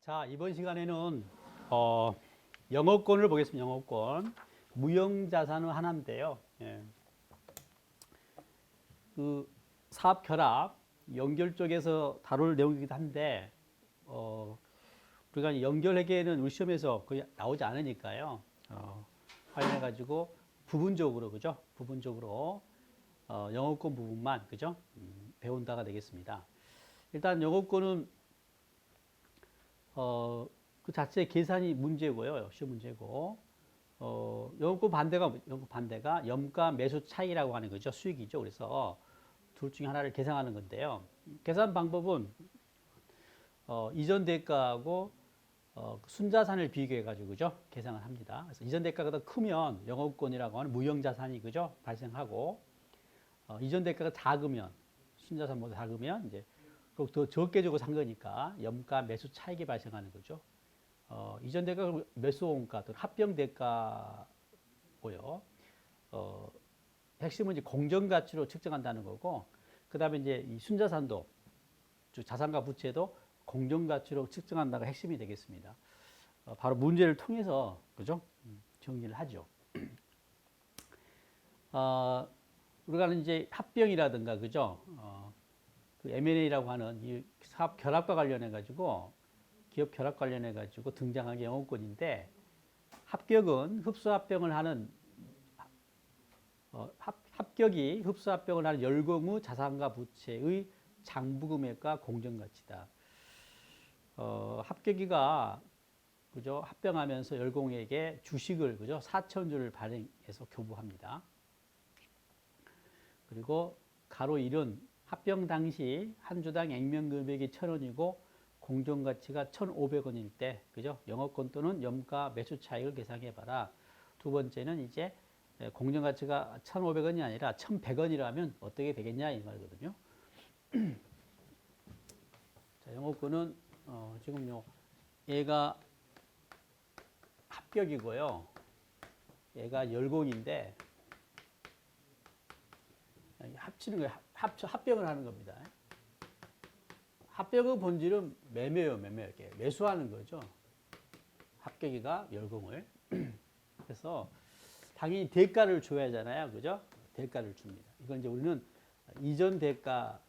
자, 이번 시간에는 영업권을 보겠습니다. 영업권. 무형자산은 하나인데요. 예. 그 사업 결합, 연결 쪽에서 다룰 내용이기도 한데 우리가 연결회계는 우리 시험에서 거의 나오지 않으니까요. 활용해가지고 부분적으로 그죠? 부분적으로 영업권 부분만 그죠? 배운다가 되겠습니다. 일단 영업권은 그 자체 계산이 문제고요. 시험 문제고. 영업권 반대가 염가 매수 차이라고 하는 거죠. 수익이죠. 그래서 둘 중에 하나를 계산하는 건데요. 계산 방법은 이전 대가하고 순자산을 비교해 가지고 그죠? 계산을 합니다. 그래서 이전 대가가 더 크면 영업권이라고 하는 무형자산이 그죠? 발생하고 이전 대가가 작으면 순자산보다 작으면 이제 더 적게 주고 산 거니까 염가 매수 차익이 발생하는 거죠. 이전 대가 매수 원가 또는 합병 대가고요. 핵심은 이제 공정 가치로 측정한다는 거고, 그 다음에 이제 이 순자산도 즉 자산과 부채도 공정 가치로 측정한다가 핵심이 되겠습니다. 바로 문제를 통해서 그죠? 정리를 하죠. 우리가 이제 합병이라든가 그죠? 그 M&A라고 하는 이 사업 결합과 관련해 가지고 기업 결합 관련해 가지고 등장한 게 영업권인데 합격은 흡수 합병을 하는 합격이 흡수 합병을 하는 열공후 자산과 부채의 장부금액과 공정가치다. 합격이가 그죠? 합병하면서 열공에게 주식을 그죠? 4,000주를 발행해서 교부합니다. 그리고 가로 1은 합병 당시 한 주당 액면 금액이 1,000원이고 공정가치가 1,500원일 때, 그죠? 영업권 또는 염가 매수 차익을 계산해 봐라. 두 번째는 이제 공정가치가 1,500원이 아니라 1,100원이라면 어떻게 되겠냐 이 말이거든요. 자, 영업권은 지금요 얘가 합격이고요. 얘가 열공인데 합치는 거예요. 합병을 하는 겁니다. 합병의 본질은 매매예요, 매매. 이렇게 매수하는 거죠. 합격이가 열공을. 그래서 당연히 대가를 줘야 하잖아요. 그죠? 대가를 줍니다. 이건 이제 우리는 이전 대가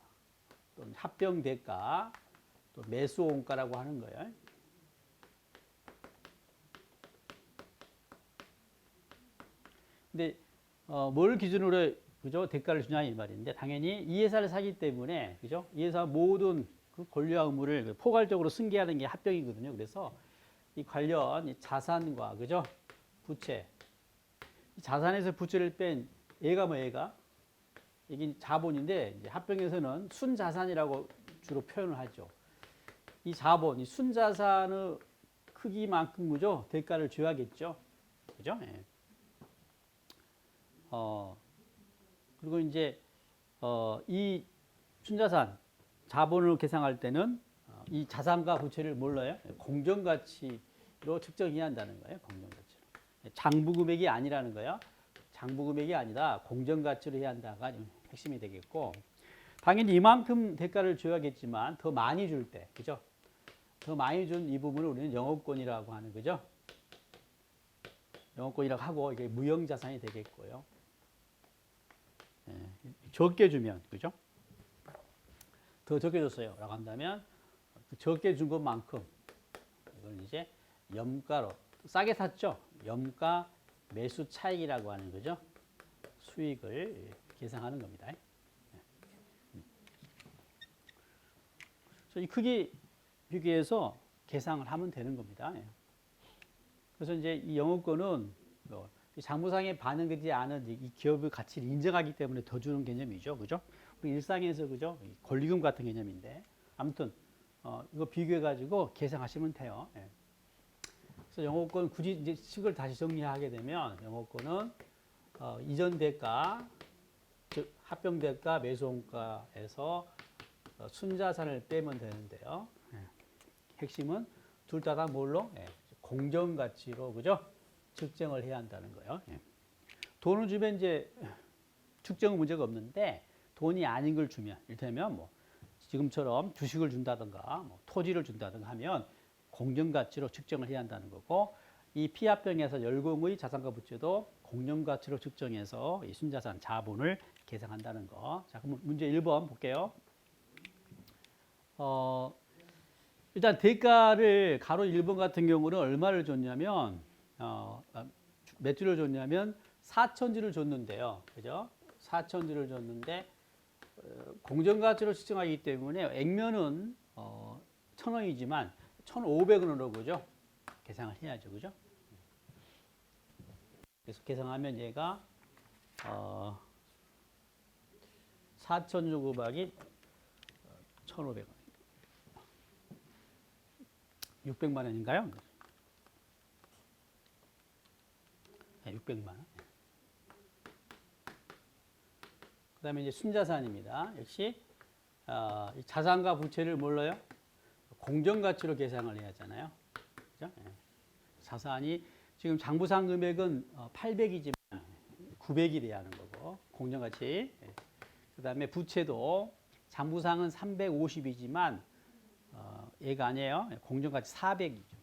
또는 합병 대가 또 매수 원가라고 하는 거예요. 근데 뭘 기준으로 그죠? 대가를 주냐 이 말인데 당연히 이 회사를 사기 때문에 그죠? 이 회사 모든 그 권리와 의무를 포괄적으로 승계하는 게 합병이거든요. 그래서 이 관련 자산과 그죠? 부채. 자산에서 부채를 뺀 얘가 얘가 이게 자본인데 이제 합병에서는 순자산이라고 주로 표현을 하죠. 이 자본, 이 순자산의 크기만큼 그죠? 대가를 줘야겠죠. 그죠? 예. 그리고 이제 이 순자산 자본을 계산할 때는 이 자산과 부채를 몰라요. 공정가치로 측정해야 한다는 거예요. 공정가치로. 장부금액이 아니라는 거예요. 장부금액이 아니라 공정가치로 해야 한다가 핵심이 되겠고, 당연히 이만큼 대가를 줘야겠지만 더 많이 줄 때, 그죠? 더 많이 준 이 부분을 우리는 영업권이라고 하는 거죠. 영업권이라고 하고 이게 무형자산이 되겠고요. 적게 주면 그죠? 더 적게 줬어요 라고 한다면 적게 준 것만큼 이건 이제 염가로 싸게 샀죠. 염가 매수 차익이라고 하는 거죠. 수익을 계산하는 겁니다. 그래서 이 크기 비교해서 계산을 하면 되는 겁니다. 그래서 이제 이 영업권은 장부상에 반영되지 않은 이 기업의 가치를 인정하기 때문에 더 주는 개념이죠. 그죠? 우리 일상에서 그죠? 권리금 같은 개념인데 아무튼 이거 비교해 가지고 계산하시면 돼요. 예. 그래서 영업권 굳이 이제 식을 다시 정리하게 되면 영업권은 이전 대가 즉 합병 대가 매수원가에서 순자산을 빼면 되는데요. 예. 핵심은 둘 다 뭘로? 예. 공정 가치로 그죠? 측정을 해야 한다는 거예요. 예. 돈을 주면 이제 측정 문제가 없는데 돈이 아닌 걸 주면, 이를테면 뭐 지금처럼 주식을 준다든가 뭐 토지를 준다든가 하면 공정가치로 측정을 해야 한다는 거고 이 피합병에서 열공의 자산과 부채도 공정가치로 측정해서 이 순자산 자본을 계산한다는 거. 자, 그럼 문제 1번 볼게요. 일단 대가를 가로 1번 같은 경우는 얼마를 줬냐면 몇 주를 줬냐면 4천주를 줬는데요. 그죠? 4천주를 줬는데 공정가치로 측정하기 때문에 액면은 1,000원이지만 1,500원으로 그죠? 계산을 해야죠. 그죠? 그래서 계산하면 얘가 4천주 곱하기 1,500원. 600만 원인가요? 네, 600만 원. 그 다음에 이제 순자산입니다. 역시 자산과 부채를 뭘로요? 공정가치로 계산을 해야 하잖아요. 그죠? 네. 자산이 지금 장부상 금액은 800이지만 900이 돼야 하는 거고 공정가치. 네. 그 다음에 부채도 장부상은 350이지만 얘가 아니에요. 공정가치 400이죠.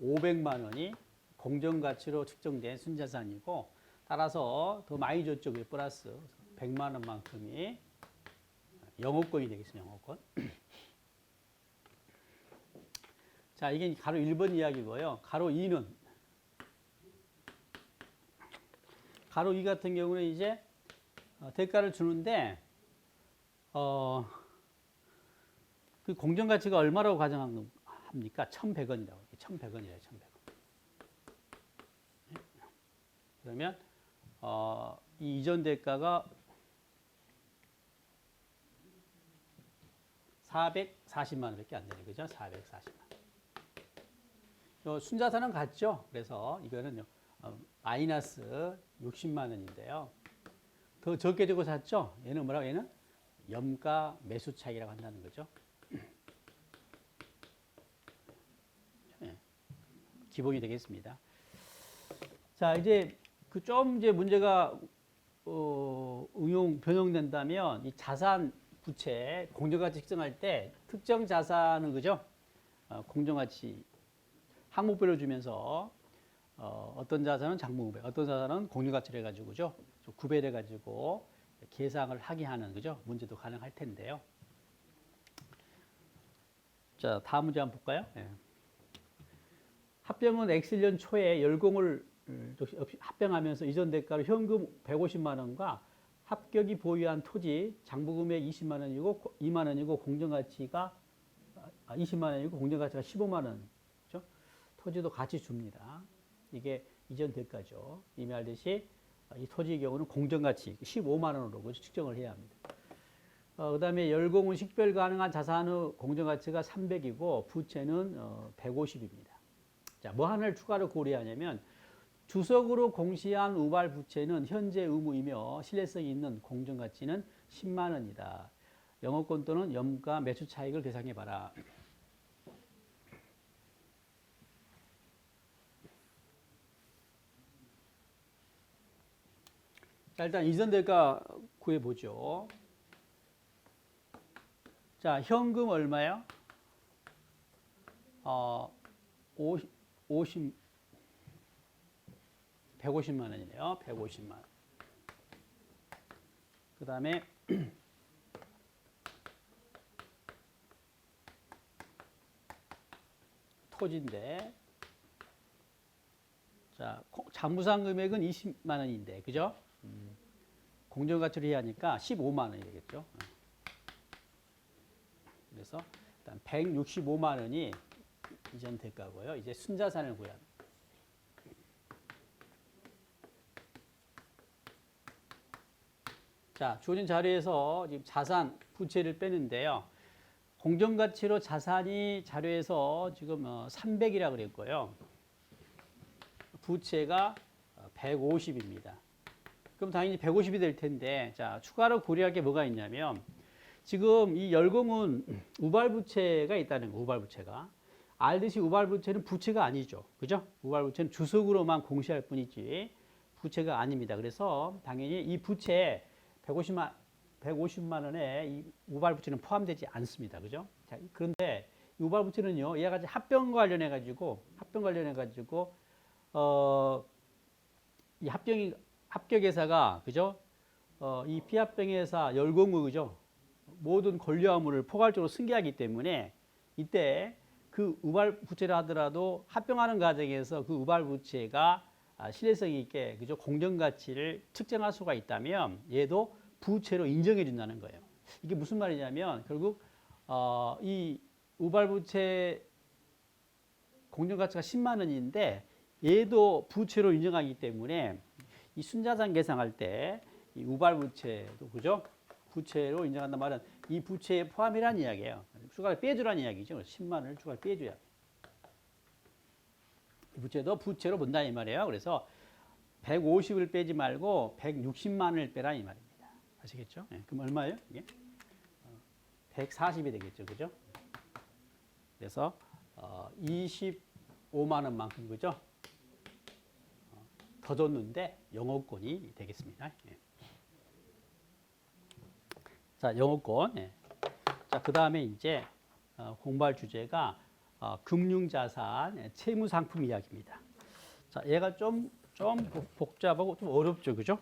500만 원이 공정가치로 측정된 순자산이고 따라서 더 많이 줬죠. 그게 플러스 100만 원만큼이 영업권이 되겠습니다. 영업권. 자, 이게 가로 1번 이야기고요. 가로 2는 가로 2 같은 경우는 이제 대가를 주는데 그 공정가치가 얼마라고 가정합니까? 1,100원이라고. 1,100원이래요. 1,100원. 그러면 이 이전 대가가 440만 원밖에 안 되네. 그죠? 440만 원. 순자산은 같죠? 그래서 이거는 마이너스 60만 원인데요. 더 적게 주고 샀죠? 얘는 뭐라고? 얘는 염가 매수 차익이라고 한다는 거죠. 네. 기본이 되겠습니다. 자, 이제 이제 문제가 변형된다면 이 자산 부채 공정가치 측정할 때 특정 자산은 그죠? 공정가치 항목별로 주면서 어떤 자산은 장부금액, 어떤 자산은 공정가치를 해가지고 그죠? 구별해가지고 계상을 하게 하는 그죠? 문제도 가능할 텐데요. 자, 다음 문제 한번 볼까요? 네. 합병은 X년 초에 열공을 합병하면서 이전 대가로 현금 150만 원과 합격이 보유한 토지 장부금액 20만 원이고 2만 원이고 공정가치가 20만 원이고 공정가치가 15만 원. 그렇죠? 토지도 같이 줍니다. 이게 이전 대가죠. 이미 알듯이 이 토지의 경우는 공정가치 15만 원으로 측정을 해야 합니다. 그다음에 열공은 식별 가능한 자산의 공정가치가 300이고 부채는 150입니다. 자, 뭐 하나를 추가로 고려하냐면 주석으로 공시한 우발 부채는 현재 의무이며 신뢰성이 있는 공정가치는 10만 원이다. 영업권 또는 염가 매수 차익을 계산해 봐라. 자, 일단 이전 대가 구해 보죠. 자, 현금 얼마요? 150만 원이네요. 150만 원. 그 다음에 토지인데 자, 장부상 금액은 20만 원인데 그죠? 공정가치로 해야 하니까 15만 원이 되겠죠. 그래서 일단 165만 원이 이전 대가고요. 이제 순자산을 구해야 합니다. 자, 주어진 자료에서 지금 자산, 부채를 빼는데요. 공정가치로 자산이 자료에서 지금 300이라고 그랬고요. 부채가 150입니다. 그럼 당연히 150이 될 텐데, 자, 추가로 고려할 게 뭐가 있냐면, 지금 이 열공은 우발부채가 있다는 거, 우발부채가. 알듯이 우발부채는 부채가 아니죠. 그죠? 우발부채는 주석으로만 공시할 뿐이지, 부채가 아닙니다. 그래서 당연히 이 부채 150만 150만 원에 이 우발부채는 포함되지 않습니다. 그죠? 자, 그런데 이 우발부채는요, 얘가 합병 관련해 가지고 이 합격회사가 그죠? 이 피합병회사 열공의 그죠? 모든 권리화물을 포괄적으로 승계하기 때문에 이때 그 우발부채를 하더라도 합병하는 과정에서 그 우발부채가 신뢰성 있게 그죠? 공정가치를 측정할 수가 있다면 얘도 부채로 인정해 준다는 거예요. 이게 무슨 말이냐면 결국 이 우발부채 공정가치가 10만 원인데 얘도 부채로 인정하기 때문에 이 순자산 계상할 때 이 우발부채도 그죠? 부채로 인정한단 말은 이 부채에 포함이라는 이야기예요. 추가로 빼주라는 이야기죠. 10만 원을 추가로 빼줘야 돼. 이 부채도 부채로 본다 이 말이에요. 그래서 150을 빼지 말고 160만 원을 빼라 이 말입니다. 아시겠죠? 네, 그럼 얼마예요? 이게 140이 되겠죠, 그죠? 그래서 25만 원만큼 그죠? 더 줬는데 영업권이 되겠습니다. 예. 자, 영업권. 예. 자, 그 다음에 이제 공부할 주제가 금융자산, 채무상품 이야기입니다. 자, 얘가 좀 복잡하고 좀 어렵죠, 그죠?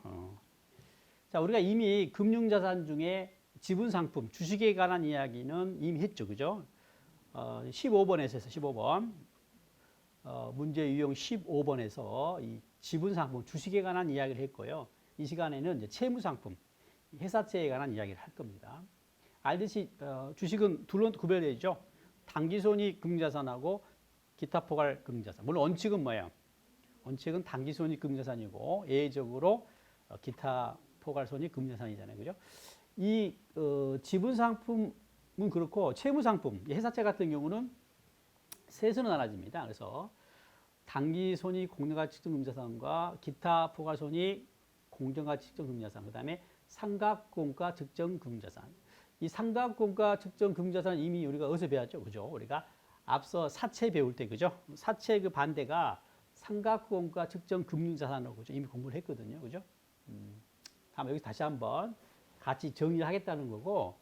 자, 우리가 이미 금융자산 중에 지분상품, 주식에 관한 이야기는 이미 했죠, 그죠? 15번에서 했어요, 15번. 문제 유형 15번에서 이 지분상품, 주식에 관한 이야기를 했고요. 이 시간에는 이제 채무상품, 회사채에 관한 이야기를 할 겁니다. 알듯이 주식은 둘로 구별되죠. 당기손익 금융자산하고 기타 포괄 금융자산. 물론 원칙은 뭐예요? 원칙은 당기손익 금융자산이고 예외적으로 기타 포괄손익 금융자산이잖아요, 그죠? 이 지분상품은 그렇고 채무상품, 회사채 같은 경우는 셋으로 나눠집니다. 그래서 당기손익 공정가치 측정 금융자산과 기타 포괄손익 공정가치 측정 금융자산, 그 다음에 상각공과 측정 금융자산. 이 상각공과 측정 금융자산 이미 우리가 어디서 배웠죠, 그죠? 우리가 앞서 사채 배울 때, 그죠? 사채 그 반대가 상각공과 측정 금융자산으로 그죠? 이미 공부를 했거든요, 그죠? 다음 여기 다시 한번 같이 정리하겠다는 거고,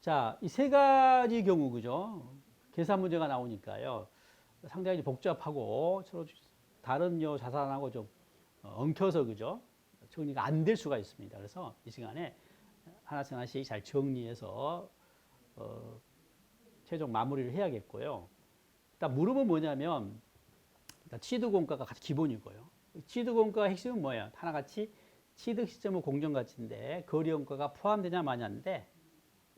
자, 이 세 가지 경우, 그죠? 계산 문제가 나오니까요. 상당히 복잡하고 서로 다른 자산하고 좀 엉켜서, 그죠? 정리가 안 될 수가 있습니다. 그래서 이 시간에 하나씩 잘 정리해서 최종 마무리를 해야겠고요. 일단 물음은 뭐냐면 일단 취득원가가 기본이고요. 취득원가 핵심은 뭐예요? 하나같이 취득 시점은 공정가치인데 거래원가가 포함되냐 마냐인데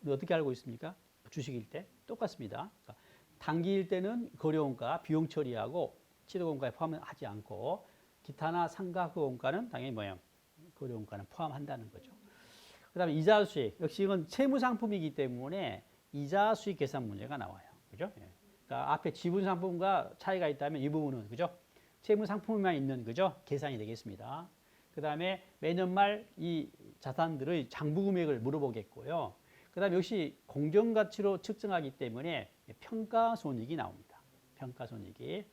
어떻게 알고 있습니까? 주식일 때 똑같습니다. 그러니까 단기일 때는 거래원가, 비용 처리하고 취득원가에 포함하지 않고 기타나 상각원가는 당연히 뭐예요? 거래원가는 포함한다는 거죠. 그 다음에 이자 수익. 역시 이건 채무상품이기 때문에 이자 수익 계산 문제가 나와요. 그죠? 예. 그러니까 앞에 지분상품과 차이가 있다면 이 부분은, 그죠? 채무상품만 있는, 그죠? 계산이 되겠습니다. 그 다음에 매년 말 이 자산들의 장부금액을 물어보겠고요. 그 다음에 역시 공정가치로 측정하기 때문에 평가손익이 나옵니다. 평가손익이.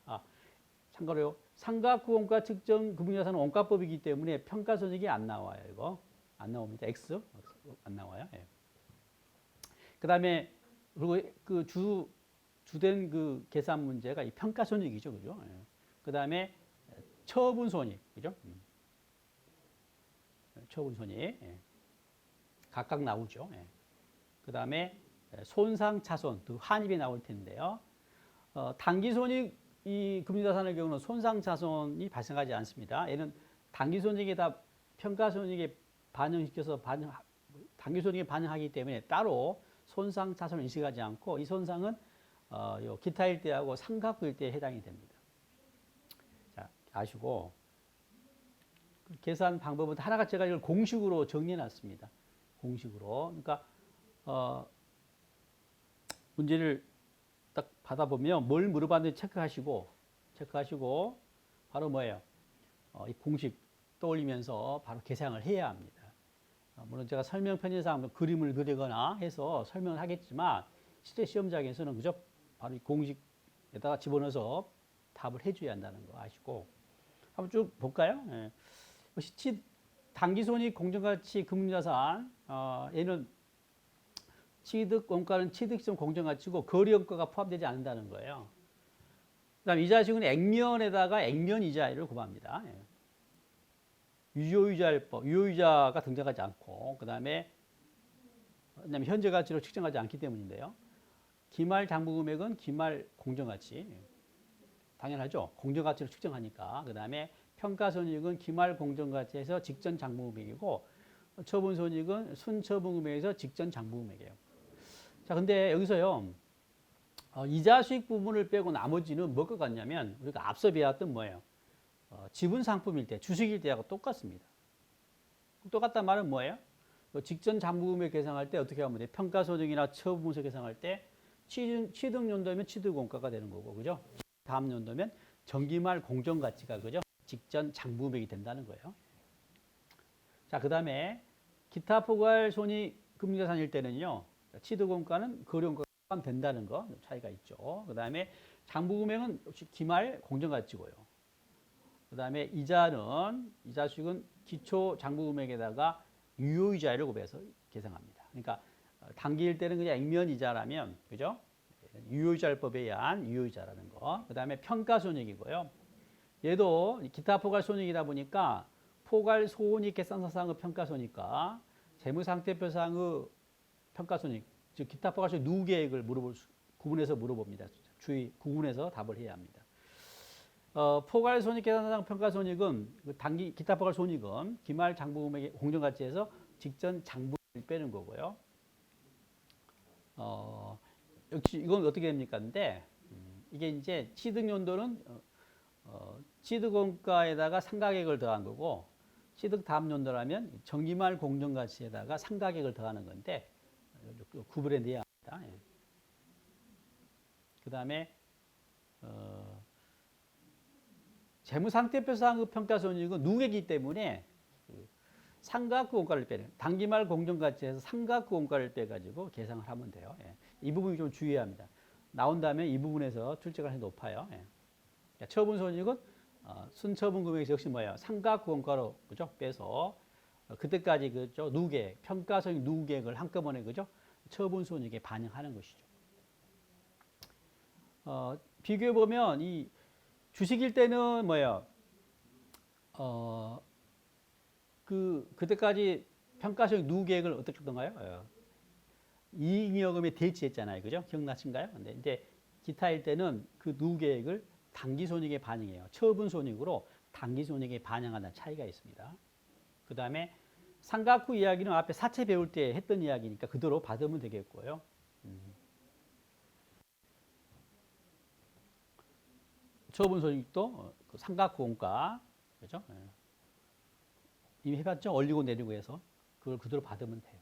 참고로요. 상각구원가 측정 금융자산은 원가법이기 때문에 평가손익이 안 나와요. 이거 안 나옵니다. X 안 나와요. 예. 그다음에 그리고 그 주된 그 계산 문제가 이 평가손익이죠, 그죠? 예. 그다음에 처분손익, 그죠? 처분손익 예. 각각 나오죠. 예. 그다음에 손상차손, 그 환입이 나올 텐데요. 단기손익 이 금융자산의 경우는 손상차손이 발생하지 않습니다. 얘는 단기손익에다 평가손익에 반영시켜서 단기손익에 반영하기 때문에 따로 손상차손을 인식하지 않고 이 손상은 요 기타일 때하고 상각부일 때에 해당이 됩니다. 자, 아시고 그 계산 방법은 하나같이 제가 이걸 공식으로 정리해놨습니다. 공식으로. 그러니까 문제를 딱 받아보면 뭘 물어봤는지 체크하시고 바로 뭐예요? 이 공식 떠올리면서 바로 계산을 해야 합니다. 물론 제가 설명 편의상 그림을 그리거나 해서 설명을 하겠지만 실제 시험장에서는 그저 바로 이 공식에다가 집어넣어서 답을 해줘야 한다는 거 아시고 한번 쭉 볼까요? 예. 당기손익 공정가치 금융자산 얘는 취득 원가는 취득 시점 공정가치고 거래 원가가 포함되지 않는다는 거예요. 그다음 이자식은 액면에다가 액면 이자율을 구합니다. 예. 유효이자율법, 유효이자가 등장하지 않고 그다음에 현재 가치로 측정하지 않기 때문인데요. 기말 장부 금액은 기말 공정가치. 당연하죠. 공정가치로 측정하니까. 그다음에 평가손익은 기말 공정가치에서 직전 장부 금액이고 처분손익은 순처분 금액에서 직전 장부 금액이에요. 자, 근데 여기서요. 이자 수익 부분을 빼고 나머지는 뭐가 같냐면 우리가 앞서 배웠던 뭐예요? 지분 상품일 때, 주식일 때하고 똑같습니다. 똑같단 말은 뭐예요? 직전 장부 금액 계산할 때 어떻게 하면 돼? 평가손익이나 처분서 계산할 때 취득 연도면 취득 원가가 되는 거고, 그죠? 다음 연도면 정기말 공정가치가 그죠? 직전 장부 금액이 된다는 거예요. 자, 그다음에 기타 포괄 손익 금융자산일 때는요. 취득 원가는 거래 원가가 포함된다는 거 차이가 있죠. 그다음에 장부 금액은 역시 기말 공정가치고요. 그다음에 이자는 이자 수익은 기초 장부 금액에다가 유효이자율을 곱해서 계산합니다. 그러니까 단기일 때는 그냥 액면 이자라면 그죠? 유효이자율법에 의한 유효이자라는 거. 그다음에 평가손익이고요. 얘도 기타 포괄손익이다 보니까 포괄손익 계산서상의 평가손익과 재무상태표상의 평가손익, 즉 기타 포괄손익 누구 계획을 구분해서 물어봅니다. 주의 구분해서 답을 해야 합니다. 포괄손익 계산서상 평가손익은 단기 기타 포괄손익은 기말 장부 금액의 공정가치에서 직전 장부를 빼는 거고요. 역시 이건 어떻게 됩니까? 근데 이게 이제 취득 연도는 취득 원가에다가 상가액을 더한 거고 취득 다음 연도라면 정기말 공정가치에다가 상가액을 더하는 건데 구분해 내야 합니다. 예. 그다음에 재무상태표상 평가손익은 누계이기 때문에 상가학부 원가를 빼는 단기말 공정가치에서 상가학부 원가를 빼가지고 계산을 하면 돼요. 예. 이 부분이 좀 주의해야 합니다. 나온다면 이 부분에서 출제 가능성이 높아요. 예. 처분손익은 순처분 금액이 역시 뭐예요? 상가학부 원가로 그죠? 빼서 그때까지 그죠? 누계 평가손익 누계액을 한꺼번에 그죠? 처분손익에 반영하는 것이죠. 비교해 보면 이 주식일 때는 뭐예요? 그때까지 평가손익 누계액을 어떻게 했던가요? 이익여금에 대치했잖아요, 그죠? 기억나신가요? 근데 이제 기타일 때는 그 누계액을 당기손익에 반영해요. 처분손익으로 당기손익에 반영하는 차이가 있습니다. 그 다음에 상각 후 이야기는 앞에 사채 배울 때 했던 이야기니까 그대로 받으면 되겠고요. 처분손익도 상각 후 원가, 그죠? 이미 해봤죠? 올리고 내리고 해서 그걸 그대로 받으면 돼요.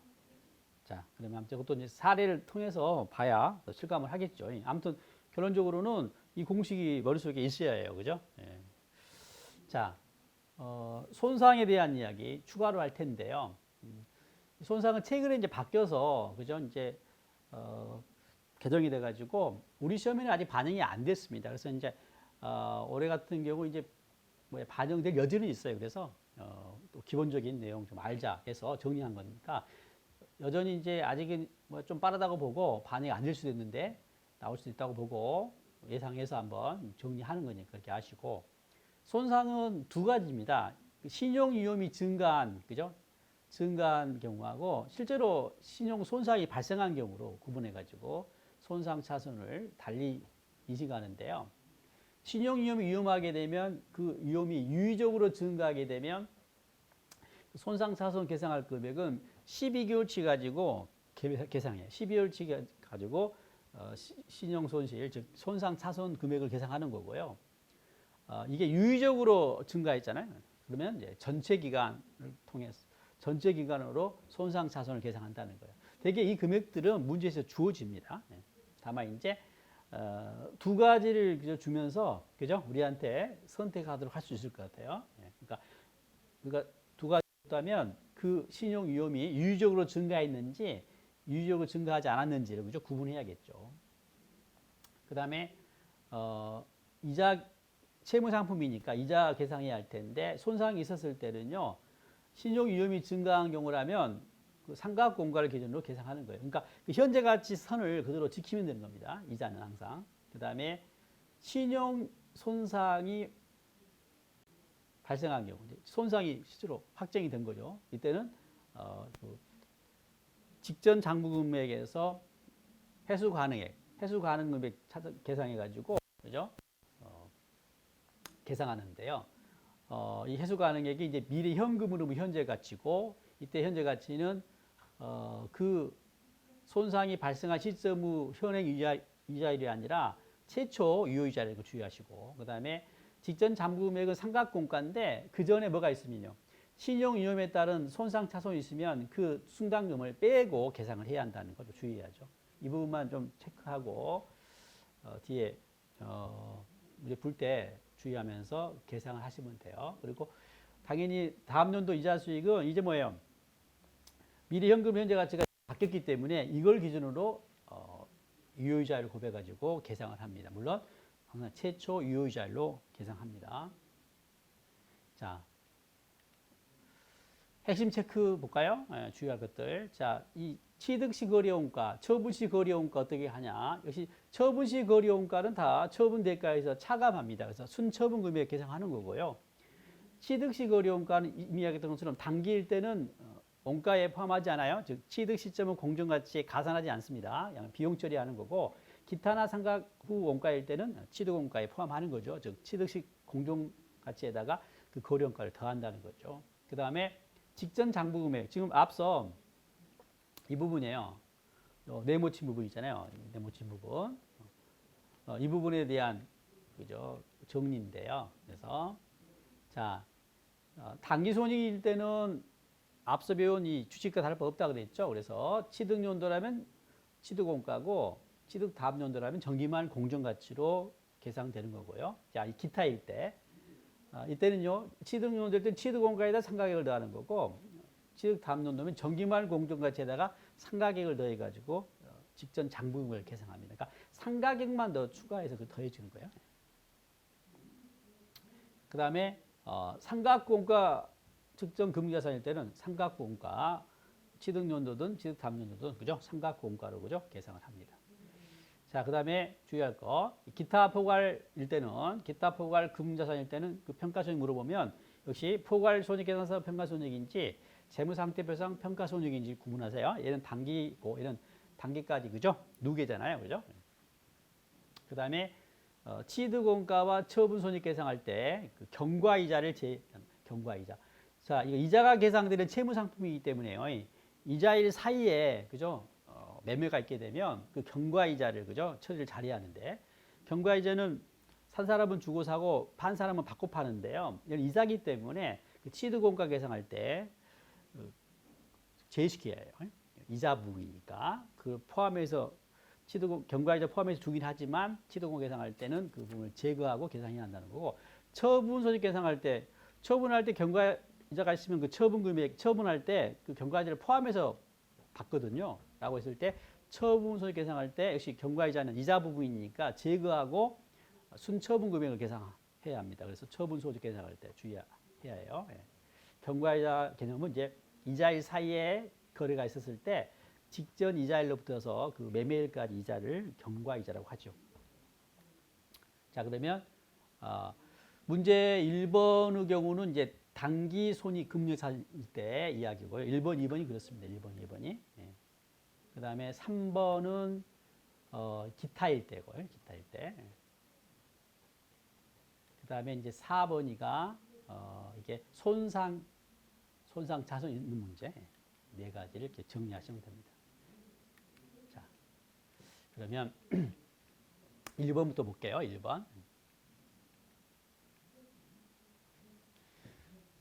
자, 그러면 아무튼 그것도 이제 사례를 통해서 봐야 실감을 하겠죠. 아무튼 결론적으로는 이 공식이 머릿속에 있어야 해요. 그죠? 예. 자, 손상에 대한 이야기 추가로 할 텐데요. 손상은 최근에 이제 바뀌어서, 그죠? 이제, 개정이 돼가지고, 우리 시험에는 아직 반영이 안 됐습니다. 그래서 이제, 올해 같은 경우 이제, 반영될 여지는 있어요. 그래서, 또 기본적인 내용 좀 알자 해서 정리한 거니까, 여전히 이제 아직은 좀 빠르다고 보고, 반영이 안 될 수도 있는데, 나올 수도 있다고 보고, 예상해서 한번 정리하는 거니까 그렇게 아시고, 손상은 두 가지입니다. 신용 위험이 증가한, 그죠? 증가한 경우하고 실제로 신용 손상이 발생한 경우로 구분해가지고 손상 차선을 달리 인식하는데요. 신용 위험이 위험하게 되면 그 위험이 유의적으로 증가하게 되면 손상 차선 계상할 금액은 12개월치 가지고 계상해요. 12개월치 가지고 신용 손실, 즉 손상 차선 금액을 계상하는 거고요. 이게 유의적으로 증가했잖아요. 그러면 이제 전체 기간을 통해서 전체 기간으로 손상 차손을 계상한다는 거예요. 대개 이 금액들은 문제에서 주어집니다. 다만 이제 두 가지를 주면서 그죠? 우리한테 선택하도록 할 수 있을 것 같아요. 그러니까 두 가지였다면 그 신용 위험이 유의적으로 증가했는지 유의적으로 증가하지 않았는지를 그죠? 구분해야겠죠. 그다음에 이자 채무 상품이니까 이자 계상해야 할 텐데 손상이 있었을 때는요. 신용 위험이 증가한 경우라면 그 삼각공과를 기준으로 계산하는 거예요. 그러니까 그 현재 가치 선을 그대로 지키면 되는 겁니다. 이자는 항상. 그 다음에 신용 손상이 발생한 경우, 손상이 실제로 확정이 된 거죠. 이때는 그 직전 장부 금액에서 회수 가능액, 회수 가능 금액 계산해 가지고 그죠? 계산하는데요. 이 회수 가능액이 이제 미래 현금으로 현재 가치고 이때 현재 가치는 그 손상이 발생한 시점 후 현행 이자율이 아니라 최초 유효이자라는 거 주의하시고 그다음에 직전 장부 금액은 삼각공과인데 그 전에 뭐가 있으면요. 신용 위험에 따른 손상 차손이 있으면 그 순당금을 빼고 계산을 해야 한다는 것도 주의해야죠. 이 부분만 좀 체크하고 뒤에 문제 풀 때 주의하면서 계산을 하시면 돼요. 그리고 당연히 다음 연도 이자 수익은 이제 뭐예요? 미래 현금 현재 가치가 바뀌었기 때문에 이걸 기준으로 유효이자율을 곱해가지고 계산을 합니다. 물론 항상 최초 유효이자율로 계산합니다. 자, 핵심 체크 볼까요? 주의할 것들. 자, 이 취득시 거래원가, 처분시 거래원가 어떻게 하냐? 역시 처분시 거래원가는 다 처분 대가에서 차감합니다. 그래서 순처분 금액 계산하는 거고요. 취득시 거래원가는 이미 이야기했던 것처럼 단기일 때는 원가에 포함하지 않아요. 즉 취득 시점은 공정가치에 가산하지 않습니다. 비용 처리하는 거고 기타나 상각 후 원가일 때는 취득 원가에 포함하는 거죠. 즉 취득시 공정가치에다가 그 거래원가를 더한다는 거죠. 그 다음에 직전 장부 금액 지금 앞서 이 부분이에요. 네모친 부분 있잖아요. 네모친 부분 이 부분에 대한 그죠 정리인데요. 그래서 자 단기 손익일 때는 앞서 배운 이 주식과 다를 바 없다 그랬죠. 그래서 취득 연도라면 취득 원가고 취득 다음 연도라면 정기만 공정가치로 계산되는 거고요. 자, 이 기타일 때 이때는요. 취득 연도일 때 취득 원가에다 상가액을 더하는 거고 취득 다음 연도면 정기말 공정가치에다가 상가액을 더해 가지고 직전 장부금을 계산합니다. 그러니까 상가액만 더 추가해서 그 더해 주는 거예요. 그다음에 상각공과 측정 금융자산일 때는 삼각공과 취득연도든 취득 다음연도든 그죠? 삼각공과로 그죠? 계산을 합니다. 자, 그다음에 주의할 거 기타 포괄일 때는 기타 포괄 금융자산일 때는 그 평가손익 물어보면 역시 포괄 손익계산서 평가손익인지 재무상태표상 평가손익인지 구분하세요. 얘는 단기고 얘는 단기까지 그죠? 누계잖아요, 그죠? 그다음에 취득원가와 처분손익 계산할 때 그 경과이자를 경과이자. 자, 이거 이자가 계상되는 채무상품이기 때문에요. 이자일 사이에 그죠? 매매가 있게 되면 그 경과이자를 그죠? 처리를 잘해야 하는데 경과이자는 산 사람은 주고 사고 판 사람은 받고 파는데요. 이건 이자기 때문에 그 취득원가 계상할 때 제외시켜야 해요. 이자 부분이니까 그 포함해서 경과이자 포함해서 주긴 하지만 취득원가 계상할 때는 그 부분을 제거하고 계산해야 한다는 거고 처분손익 계상할 때 처분할 때 경과이자가 있으면 그 처분 금액 처분할 때 그 경과이자를 포함해서 받거든요. 라고 했을 때 처분손익 계상할 때 역시 경과이자는 이자 부분이니까 제거하고 순처분 금액을 계산해야 합니다. 그래서 처분손익 계상할 때 주의해야 해요. 경과이자 개념은 이제 이자일 사이에 거래가 있었을 때 직전 이자일로부터서 그 매매일까지 이자를 경과이자라고 하죠. 자, 그러면 문제 1번의 경우는 이제 단기 손익 금융자산일 때 이야기고요. 1번, 2번이 그렇습니다. 1번, 2번이. 그 다음에 3번은 기타일 때고요. 기타일 때. 그 다음에 이제 4번이가 이게 손상 자손 있는 문제 네 가지를 이렇게 정리하시면 됩니다. 자, 그러면 1번부터 볼게요. 1번.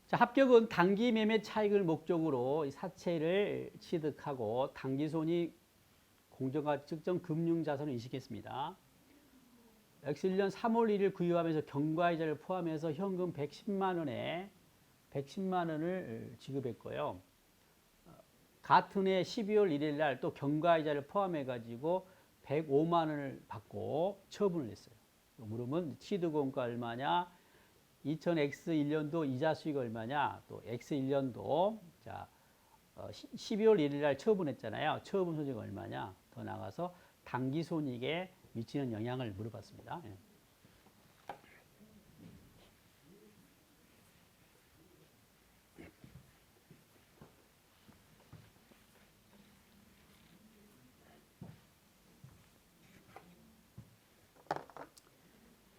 자, 합격은 단기 매매 차익을 목적으로 사채를 취득하고 단기 손익 공정가치 측정 금융자산을 인식했습니다. 역시 1년 3월 1일 구입하면서 경과이자를 포함해서 현금 110만 원을 지급했고요. 같은 해 12월 1일 날 또 경과이자를 포함해 가지고 105만 원을 받고 처분을 했어요. 물으면 취득원가 얼마냐, 2000X1년도 이자 수익 얼마냐? 또 X1년도 자 12월 1일 날 처분했잖아요. 처분 손익 얼마냐? 더 나가서 당기 손익에 미치는 영향을 물어봤습니다. 예.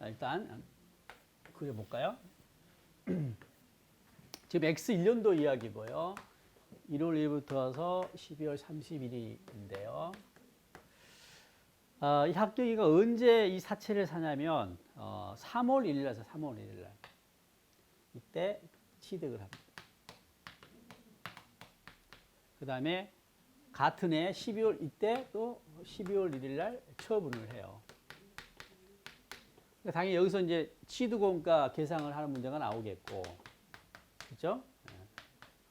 일단 그려볼까요? 지금 X1년도 이야기고요. 1월 1일부터 와서 12월 31일인데요. 이 합격이가 언제 이 사채를 사냐면 3월 1일 날서 3월 1일 날 이때 취득을 합니다. 그 다음에 같은 해 12월 이때 또 12월 1일 날 처분을 해요. 당연히 여기서 이제 취득원가 계상을 하는 문제가 나오겠고, 그렇죠?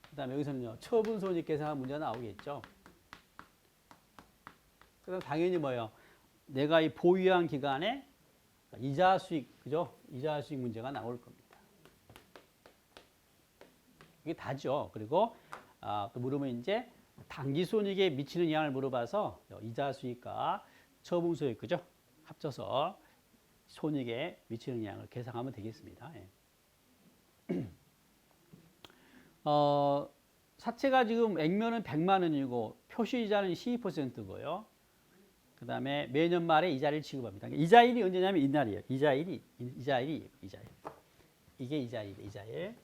그다음에 여기서는요 처분 손익 계상하는 문제가 나오겠죠. 그다음 당연히 뭐예요? 내가 이 보유한 기간에 이자 수익, 그죠? 이자 수익 문제가 나올 겁니다. 이게 다죠. 그리고 또 물으면 이제 당기 손익에 미치는 영향을 물어봐서 이자 수익과 처분 수익, 그죠? 합쳐서 손익에 미치는 영향을 계산하면 되겠습니다. 예. 사채가 지금 액면은 100만 원이고 표시이자는 12%고요. 그 다음에 매년 말에 이자를 지급합니다. 이자일이 언제냐면 이날이에요. 이자일. 이게 이자일.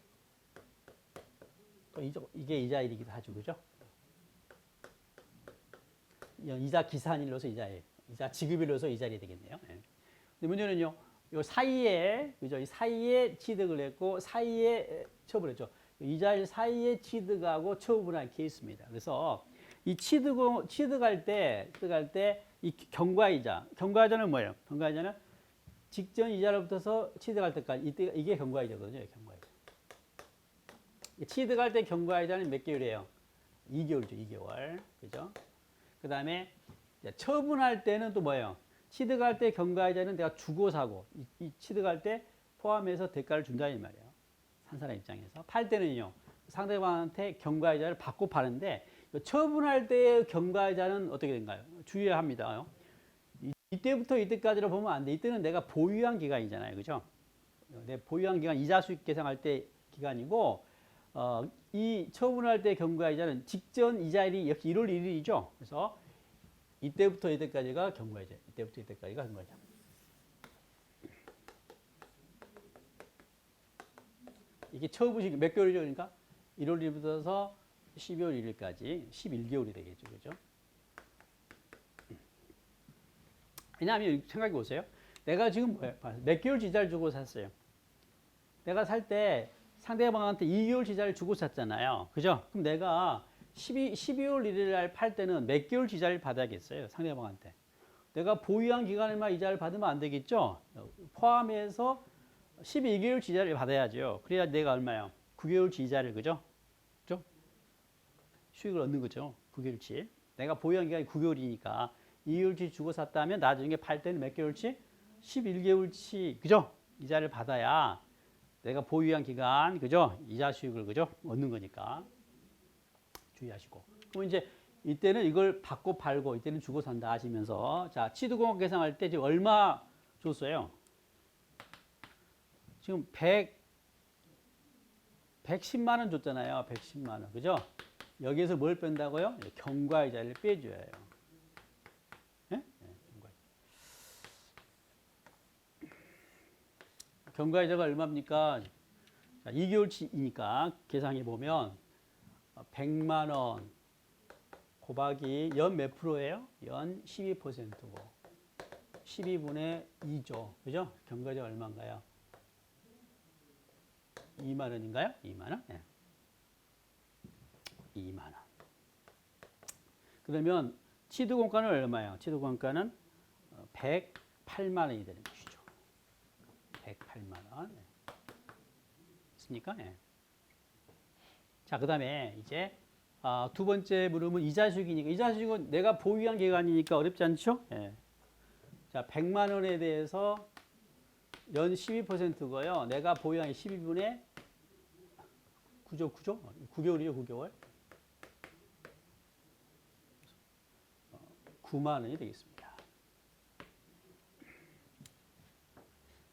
또 이게 이자일이기도 하죠. 그죠? 이자 기산일로서 이자일. 이자 지급일로서 이자일이 되겠네요. 예. 근데 문제는요, 요 사이에, 그죠? 이 사이에 취득을 했고, 사이에 처분했죠. 이자일 사이에 취득하고 처분한 케이스입니다. 그래서 이 취득할 때 이 경과이자는 뭐예요? 경과이자는 직전 이자로부터서 취득할 때까지, 이게 경과이자거든요. 경과이자. 취득할 때 경과이자는 몇 개월이에요? 2개월이죠. 2개월. 그죠? 그 다음에 처분할 때는 또 뭐예요? 취득할 때 경과이자는 내가 주고 사고, 이 취득할 때 포함해서 대가를 준다 이 말이에요. 산 사람 입장에서. 팔 때는요, 상대방한테 경과이자를 받고 파는데, 처분할 때의 경과이자는 어떻게 된가요? 주의해야 합니다. 이때부터 이때까지로 보면 안 돼. 이때는 내가 보유한 기간이잖아요. 그죠? 내 보유한 기간, 이자 수익 계산할 때 기간이고, 이 처분할 때 경과이자는 직전 이자일이 역시 1월 1일이죠. 그래서 이때부터 이때까지가 경과이자. 이때부터 이때까지가 경과이자. 이게 처분식 몇 개월이죠? 그러니까 1월 1일부터 12월 1일까지 11개월이 되겠죠. 그죠? 왜냐하면 생각해 보세요. 내가 지금 몇 개월 지자를 주고 샀어요. 내가 살 때 상대방한테 2개월 지자를 주고 샀잖아요. 그죠? 그럼 내가 12월 1일 날 팔 때는 몇 개월 지자를 받아야겠어요. 상대방한테. 내가 보유한 기간에만 이자를 받으면 안 되겠죠? 포함해서 12개월 지자를 받아야죠. 그래야 내가 얼마요? 9개월치 이자를, 그죠? 그죠? 수익을 얻는 거죠. 9개월치. 내가 보유한 기간이 9개월이니까 2개월치 주고 샀다면 나중에 팔 때는 몇 개월치? 11개월치, 그죠? 이자를 받아야 내가 보유한 기간, 그죠? 이자 수익을, 그죠? 얻는 거니까. 주의하시고. 그럼 이제 이때는 이걸 받고 팔고 이때는 주고 산다 하시면서 자, 취득원가 계산할 때 지금 얼마 줬어요? 지금 110만 원 줬잖아요. 110만 원. 그죠? 여기에서 뭘 뺀다고요? 경과이자를 빼줘야 해요. 네? 경과이자가 얼마입니까? 자, 2개월치이니까 계산해 보면 100만 원 곱하기 연 몇 프로예요? 연 12%고 12분의 2죠. 그죠? 경과이자가 얼마인가요? 2만 원인가요? 2만 원? 네. 2만 원. 그러면 취득원가는 얼마예요? 취득원가는 108만 원이 되는 것이죠. 108만 원. 네. 있습니까? 네. 자, 그 다음에 이제 두 번째 물음은 이자수익이니까 이자수익은 내가 보유한 기간이니까 어렵지 않죠? 네. 자, 100만 원에 대해서 연 12%고요. 내가 보유한 12분의 9개월이죠, 9개월. 9만 원이 되겠습니다.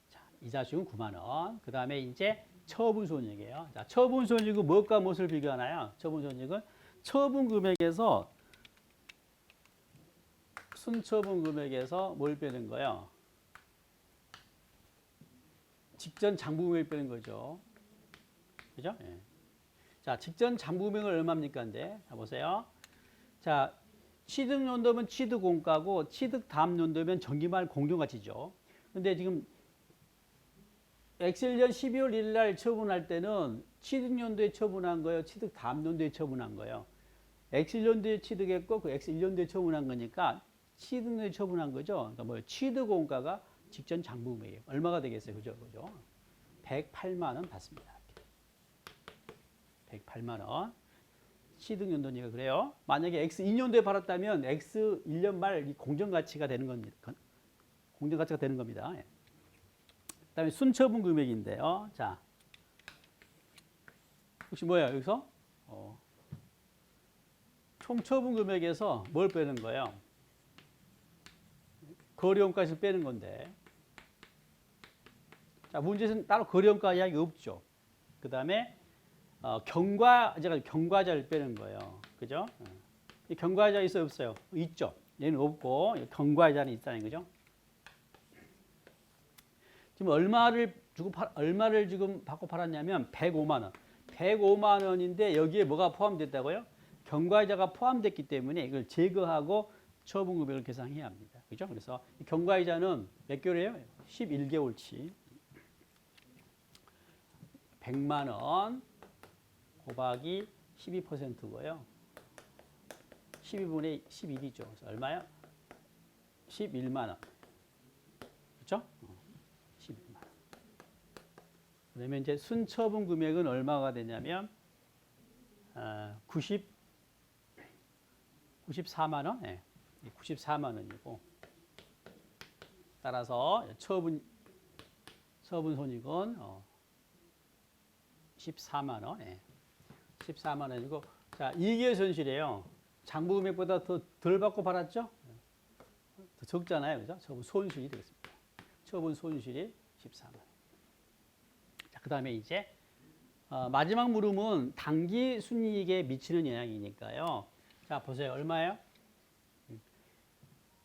자, 이자수익은 9만 원. 그 다음에 이제 처분손익이에요. 자, 처분손익은 무엇과 무엇을 비교하나요? 처분손익은 처분 금액에서 순처분 금액에서 뭘 빼는 거예요? 직전 장부금액 빼는 거죠. 그죠? 예. 자, 직전 장부금액은 얼마입니까? 근데 자, 보세요. 자, 취득 연도면 취득 공가고 취득 다음 연도면 정기말 공정가치죠. 근데 지금 X1년 12월 1일 날 처분할 때는 취득 연도에 처분한 거예요. 취득 다음 연도에 처분한 거예요. X1년도에 취득했고 그 X1년도에 처분한 거니까 취득 연도에 처분한 거죠. 그러니까 뭐 취득 공가가 직전 장부금액이에요. 얼마가 되겠어요? 그죠? 108만 원 받습니다. 108만 원. 취득 연도니까 그래요. 만약에 X 2년도에 팔았다면 X 1년 말 공정가치가 되는 겁니다. 공정가치가 되는 겁니다. 그다음에 순처분 금액인데요. 자, 혹시 뭐예요? 여기서 총처분 금액에서 뭘 빼는 거예요? 거래원가에서 빼는 건데. 자, 문제에서는 따로 거래원가 이야기 없죠. 그 다음에 경과자를 빼는 거예요. 그죠? 이 경과자 있어요, 없어요? 있죠. 얘는 없고 경과자는 있다는 거죠. 지금 얼마를 지금 받고 팔았냐면 105만 원. 105만 원인데 여기에 뭐가 포함됐다고요? 경과이자가 포함됐기 때문에 이걸 제거하고 처분 금액을 계산해야 합니다. 그죠? 그래서 경과이자는 몇 개월이에요? 11개월치. 100만 원 곱하기 12%고요. 12분의 11이죠. 그래서 얼마요? 11만 원. 그렇죠? 11만 원. 그러면 이제 순처분 금액은 얼마가 되냐면 94만 원. 네. 94만 원이고 따라서 처분 손익은 14만 원. 네. 14만 원이고 자, 이익의 손실이에요. 장부금액보다 덜 받고 팔았죠? 더 적잖아요. 그죠? 처분 손실이 되겠습니다. 처분 손실이 14만 원. 자, 그다음에 이제 마지막 물음은 당기 순이익에 미치는 영향이니까요. 자, 보세요. 얼마예요?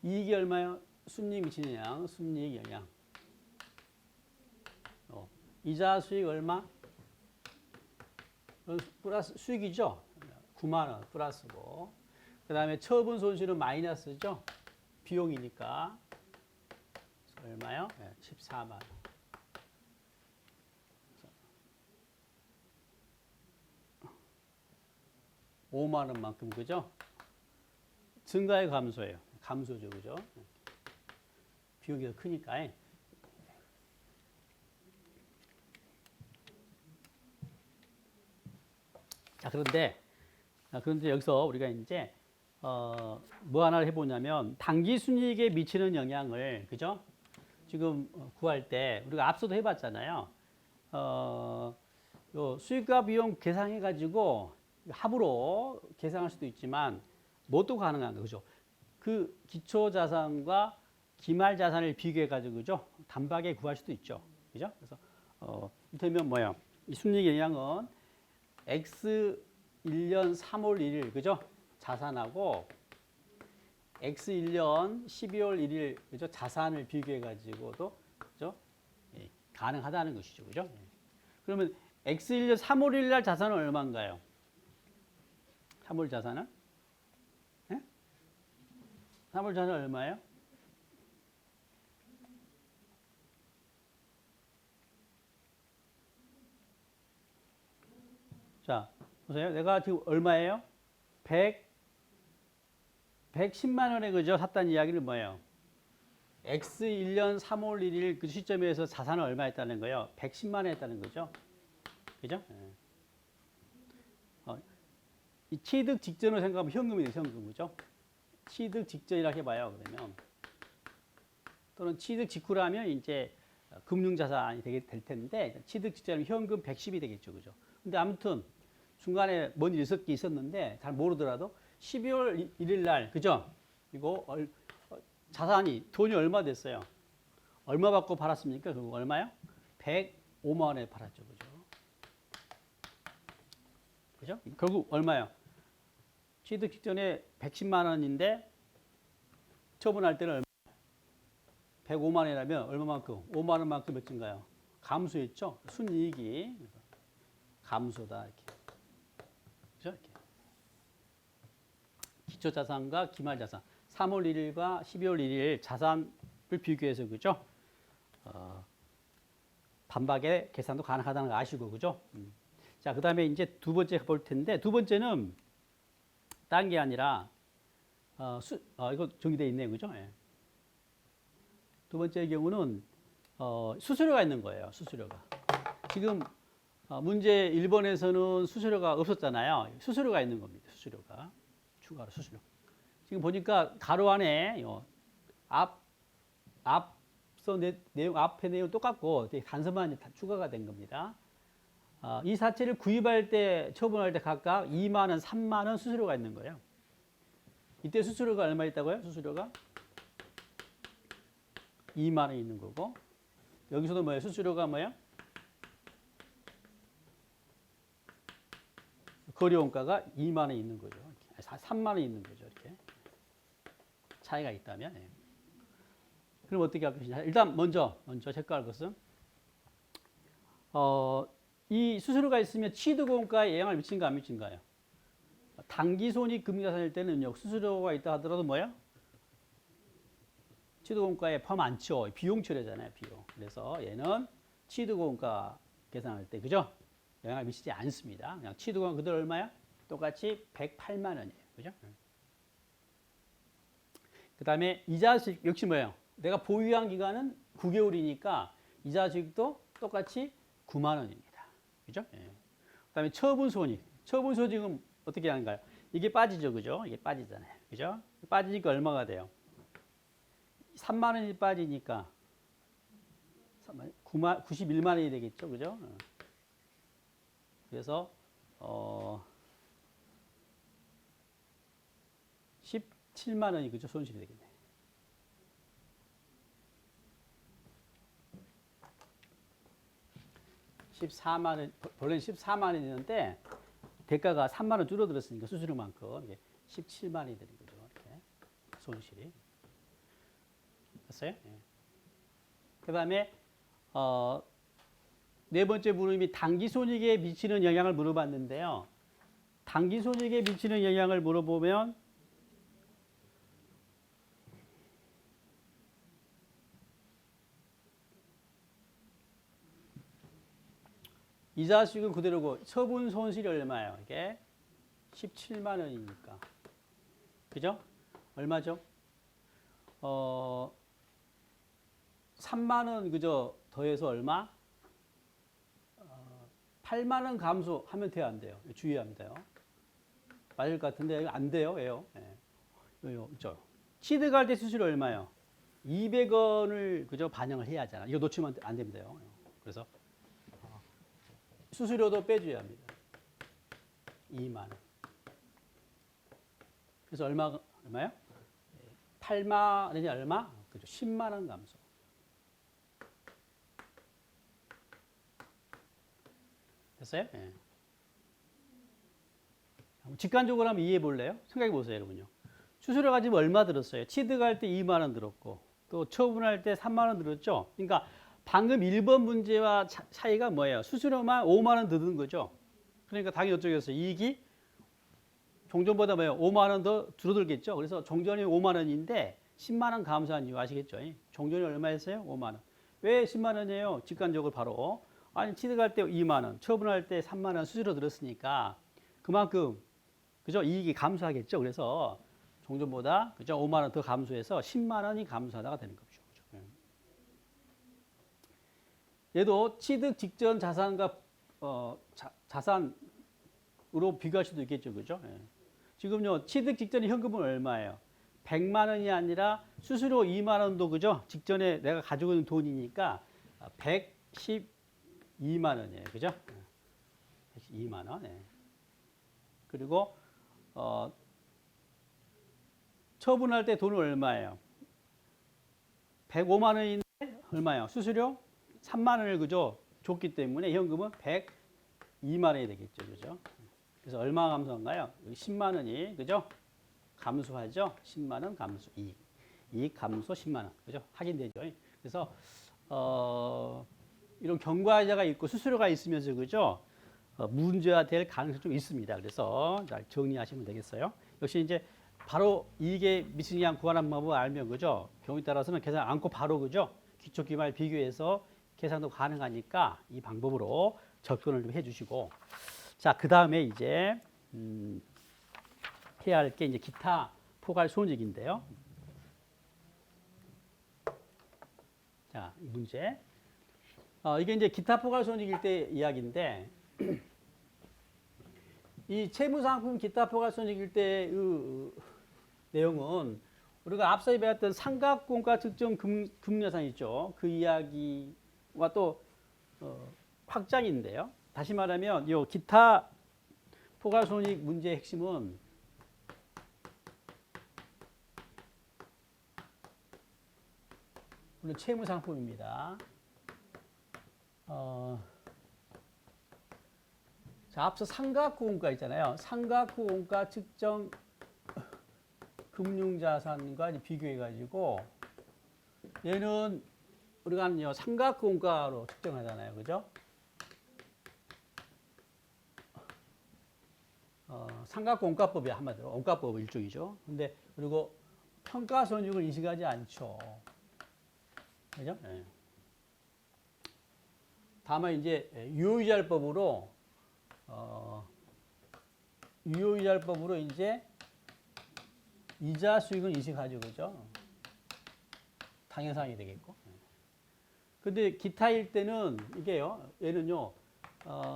이익이 얼마예요? 순이익 미치는 영향, 순이익 영향. 이자 수익 얼마? 플러스 수익이죠. 9만 원 플러스고. 그 다음에 처분 손실은 마이너스죠. 비용이니까. 얼마요? 14만 원. 5만 원만큼, 그죠? 증가의 감소예요. 감소죠, 그죠? 비용이 더 크니까. 자, 그런데 여기서 우리가 이제 뭐 하나를 해보냐면 당기 순이익에 미치는 영향을, 그죠? 지금 구할 때 우리가 앞서도 해봤잖아요. 요 수익과 비용 계산해가지고 합으로 계산할 수도 있지만 뭐도 가능한 거죠. 그 기초 자산과 기말 자산을 비교해가지고, 그죠? 단박에 구할 수도 있죠, 그죠? 그래서 이를테면 뭐야? 이 순이익 영향은 X 1년 3월 1일, 그죠? 자산하고 X 1년 12월 1일, 그죠? 자산을 비교해 가지고도, 그죠? 예, 가능하다는 것이죠, 그죠? 예. 그러면 X 1년 3월 1일 날 자산은 얼마인가요? 3월 자산은? 예? 3월 자산은 얼마예요? 자, 보세요. 내가 지금 얼마예요? 110만 원에, 그죠? 샀다는 이야기는 뭐예요? X 1년 3월 1일 그 시점에서 자산은 얼마 했다는 거예요? 110만 원 했다는 거죠. 그죠? 이 취득 직전으로 생각하면 현금이 돼요, 현금. 그죠? 취득 직전이라고 해봐요, 그러면. 또는 취득 직후라면 이제 금융자산이 될 텐데 취득 직전에 현금 110이 되겠죠, 그죠? 근데 아무튼 중간에 뭔 일이 있었는데 잘 모르더라도 12월 1일 날, 그죠? 이거 자산이 돈이 얼마 됐어요? 얼마 받고 팔았습니까? 그거 얼마요? 105만 원에 팔았죠, 그죠? 그죠? 결국 얼마요? 취득 직전에 110만 원인데 처분할 때는 얼마? 105만 원이라면 얼마만큼? 5만 원만큼 몇 증가요? 감소했죠? 순이익이 감소다 이렇게. 그죠? 이렇게. 기초자산과 기말자산. 3월 1일과 12월 1일 자산을 비교해서 그죠? 반박의 계산도 가능하다는 거 아시고 그죠? 자, 그다음에 이제 두 번째 볼 텐데 두 번째는 딴 게 아니라 이거 정리되어 있네요, 그죠? 예. 두 번째 경우는 수수료가 있는 거예요, 수수료가. 지금 문제 1번에서는 수수료가 없었잖아요. 수수료가 있는 겁니다, 수수료가. 추가로 수수료. 지금 보니까 가로 안에 앞서 내용, 앞의 내용 똑같고 단서만 추가가 된 겁니다. 이 사체를 구입할 때, 처분할 때 각각 2만 원, 3만 원 수수료가 있는 거예요. 이때 수수료가 얼마 있다고요? 수수료가 2만 원 있는 거고, 여기서도 뭐예요? 수수료가 뭐예요? 거래원가가 2만 원 있는 거죠. 3만 원 있는 거죠. 이렇게 차이가 있다면. 예. 그럼 어떻게 할 것이냐? 일단 먼저 체크할 것은 이 수수료가 있으면 취득원가에 영향을 미친가 안 미친가요? 단기손익 금융자산일 때는요, 수수료가 있다 하더라도 뭐예요? 취득원가에 포함 안 쳐. 비용 처리잖아요, 비용. 그래서 얘는 취득원가 계산할 때, 그죠? 영향을 미치지 않습니다. 그냥 취득원가 그대로 얼마야? 똑같이 108만 원이에요. 그죠? 그 다음에 이자수익 역시 뭐예요? 내가 보유한 기간은 9개월이니까 이자수익도 똑같이 9만 원입니다. 그죠? 예. 그 다음에 처분손익. 처분손익은 어떻게 하는가요? 이게 빠지죠. 그죠? 이게 빠지잖아요. 그죠? 빠지니까 얼마가 돼요? 3만 원이 빠지니까 91만 원이 되겠죠. 그죠? 그래서 17만 원이 그죠? 손실이 되겠네. 원래는 14만 원이었는데 대가가 3만 원 줄어들었으니까 수수료만큼 이게 17만 원이 되는 거죠. 이렇게 손실이. 됐어요? 예. 그다음에 네 번째 물음이 단기손익에 미치는 영향을 물어봤는데요. 단기손익에 미치는 영향을 물어보면 이자수익은 그대로고 처분 손실이 얼마예요? 이게 17만 원이니까. 그죠? 얼마죠? 3만 원 그저 더해서 얼마? 8만 원 감소하면 돼요, 안 돼요? 주의합니다요. 맞을 것 같은데 안 돼요, 왜요? 네. 저 취득할 때 수수료 얼마요? 200원을 그저 반영을 해야 하잖아. 이거 놓치면 안 됩니다요. 그래서 수수료도 빼줘야 합니다. 2만 원. 그래서 얼마요? 8만 원이 얼마? 그죠? 10만 원 감소. 됐어요? 예. 직관적으로 한번 이해해 볼래요? 생각해 보세요, 여러분요. 수수료 가지고 얼마 들었어요? 취득할 때 2만 원 들었고, 또 처분할 때 3만 원 들었죠? 그러니까 방금 1번 문제와 차이가 뭐예요? 수수료만 5만 원 더 든 거죠? 그러니까 당연히 어쩌겠어요? 이익이 종전보다 뭐예요? 5만 원 더 줄어들겠죠? 그래서 종전이 5만 원인데 10만 원 감소한 이유 아시겠죠? 종전이 얼마였어요? 5만 원. 왜 10만 원이에요? 직관적으로 바로. 아니, 취득할 때 2만 원, 처분할 때 3만 원 수수료 들었으니까 그만큼 그죠? 이익이 감소하겠죠? 그래서 종전보다 그죠? 5만 원 더 감소해서 10만 원이 감소하다가 되는 거죠. 얘도 취득 직전 자산과 자산으로 비교할 수도 있겠죠, 그죠? 예. 지금요 취득 직전의 현금은 얼마예요? 100만 원이 아니라 수수료 2만 원도 그죠? 직전에 내가 가지고 있는 돈이니까 112만 원이에요. 그죠? 112만 원. 예. 그리고 처분할 때 돈은 얼마예요? 105만 원인데 얼마예요? 수수료 3만 원을 그죠? 줬기 때문에 현금은 102만 원이 되겠죠. 그죠? 그래서 얼마 감소한가요? 10만 원이 그죠? 감소하죠. 10만 원 감소. 이익 감소 10만 원. 그죠? 확인되죠. 그래서 이런 경과자가 있고 수수료가 있으면서 그죠? 문제가 될 가능성이 좀 있습니다. 그래서 잘 정리하시면 되겠어요. 역시 이제 바로 이익에 미치는 양 구하는 방법을 알면 그죠? 경우에 따라서는 계산 않고 바로 그죠? 기초 기말 비교해서 계산도 가능하니까 이 방법으로 접근을 좀 해주시고, 자, 그 다음에 이제 해야 할 게 이제 기타 포괄 손익인데요. 자, 이 문제. 이게 이제 기타 포괄 손익일 때 이야기인데, 이 채무상품 기타 포괄 손익일 때 내용은 우리가 앞서 배웠던 삼각공과 특정 금융자산 있죠. 그 이야기와 또 확장인데요. 다시 말하면 이 기타 포괄 손익 문제의 핵심은 물론 채무상품입니다. 자, 앞서 삼각구원가 있잖아요. 삼각구원가 특정 금융자산과 비교해가지고 얘는 우리가 삼각구원가로 측정하잖아요. 그죠? 삼각원가법이 한마디로 원가법 일종이죠. 근데 그리고 평가손익을 인식하지 않죠. 그죠? 네. 다만 이제 유효이자율법으로 이제 이자 수익은 인식하죠. 그죠? 당해사항이 되겠고. 근데 기타일 때는 이게요. 얘는요.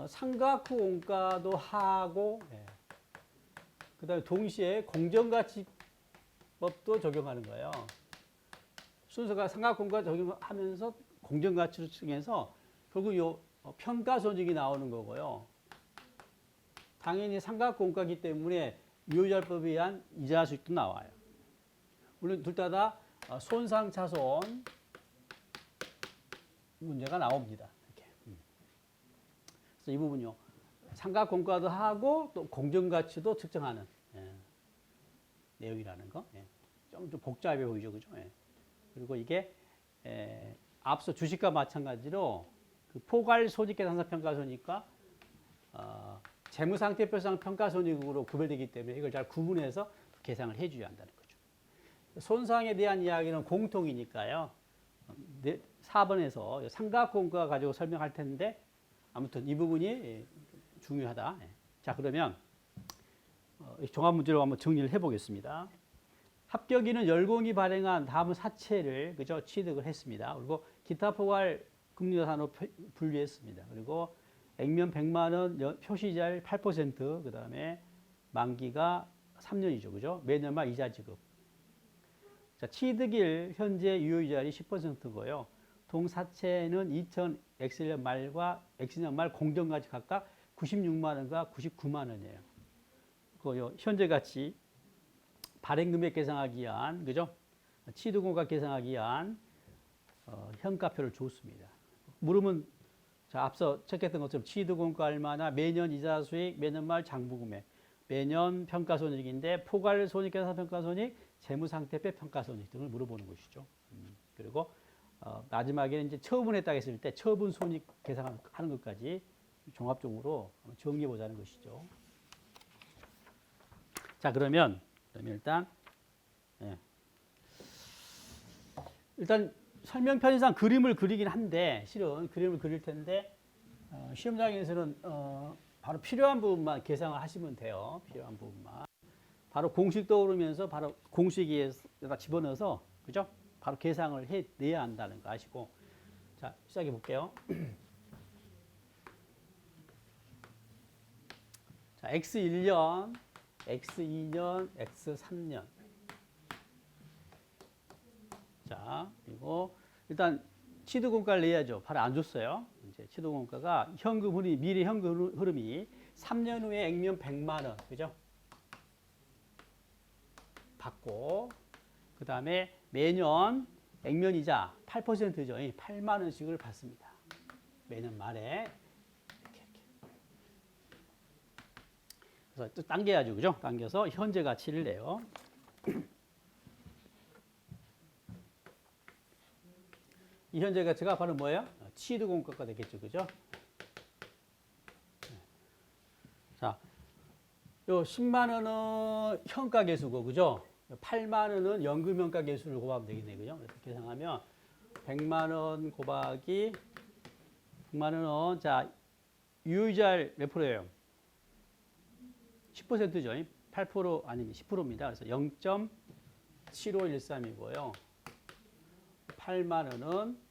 삼각후 원가도 하고 그다음에 동시에 공정가치법도 적용하는 거예요. 순서가 삼각공가 적용하면서 공정가치를 측정해서 결국 요 평가손익이 나오는 거고요. 당연히 삼각공가기 때문에 유효이자법에 의한 이자 수익도 나와요. 물론 둘 다 손상차손 문제가 나옵니다. 이렇게. 그래서 이 부분요. 삼각공가도 하고 또 공정가치도 측정하는 내용이라는 거. 좀 복잡해 보이죠, 그죠? 그리고 이게 앞서 주식과 마찬가지로 그 포괄손익계산서 평가손익과 재무상태표상 평가손익으로 구별되기 때문에 이걸 잘 구분해서 계산을 해줘야 한다는 거죠. 손상에 대한 이야기는 공통이니까요. 4번에서 삼각공가 가지고 설명할 텐데 아무튼 이 부분이 중요하다. 자, 그러면 종합 문제로 한번 정리를 해보겠습니다. 합격인은 열공이 발행한 다음은 사채를 그죠 취득을 했습니다. 그리고 기타 포괄 금융자산으로 분류했습니다. 그리고 액면 100만 원, 표시이자율 8%, 그 다음에 만기가 3년이죠, 그죠? 매년말 이자 지급. 자, 취득일 현재 유효이자율이 10%고요. 동사채는 2000 X년 말과 X년 말 공정가치 각각 96만 원과 99만 원이에요. 그 현재 가치 발행금액 계산하기 위한 그죠? 취득원가 계산하기 위한 현가표를 줬습니다. 물으면 자, 앞서 체크했던 것처럼 취득원가 얼마나, 매년 이자 수익, 매년 말 장부금액, 매년 평가손익인데 포괄손익계산 평가손익, 재무상태표 평가손익 등을 물어보는 것이죠. 그리고 마지막에는 이제 처분했다 했을 때 처분 손익 계산하는 것까지 종합적으로 정리해 보자는 것이죠. 자, 그러면 일단 설명 편의상 그림을 그리긴 한데 실은 그림을 그릴 텐데 시험장에서는 바로 필요한 부분만 계산을 하시면 돼요. 필요한 부분만. 바로 공식 떠오르면서 바로 공식에다 집어넣어서 그죠? 바로 계산을 해내야 한다는 거 아시고. 자, 시작해 볼게요. 자, X1년, X2년, X3년. 자, 그리고 일단 취득원가를 내야죠. 바로 안 줬어요. 이제 취득원가가 현금 흐름이, 미래 현금 흐름이 3년 후에 액면 100만 원, 그죠? 받고, 그 다음에 매년 액면이자 8%죠. 8만 원씩을 받습니다. 매년 말에. 이렇게. 그래서 또 당겨야죠. 그죠? 당겨서 현재 가치를 내요. 이 현재 가치가 바로 뭐예요? 취득원가가 되겠죠. 그죠? 자, 요 10만 원은 현가 계수고, 그죠? 8만 원은 연금 현가 계수를 곱하면 되겠네요. 그죠? 그래서 계산하면 100만 원 곱하기 100만 원은 자, 유효이자 몇 프로예요? 10%죠. 8% 아니면 10%입니다. 그래서 0.7513이고요. 8만 원은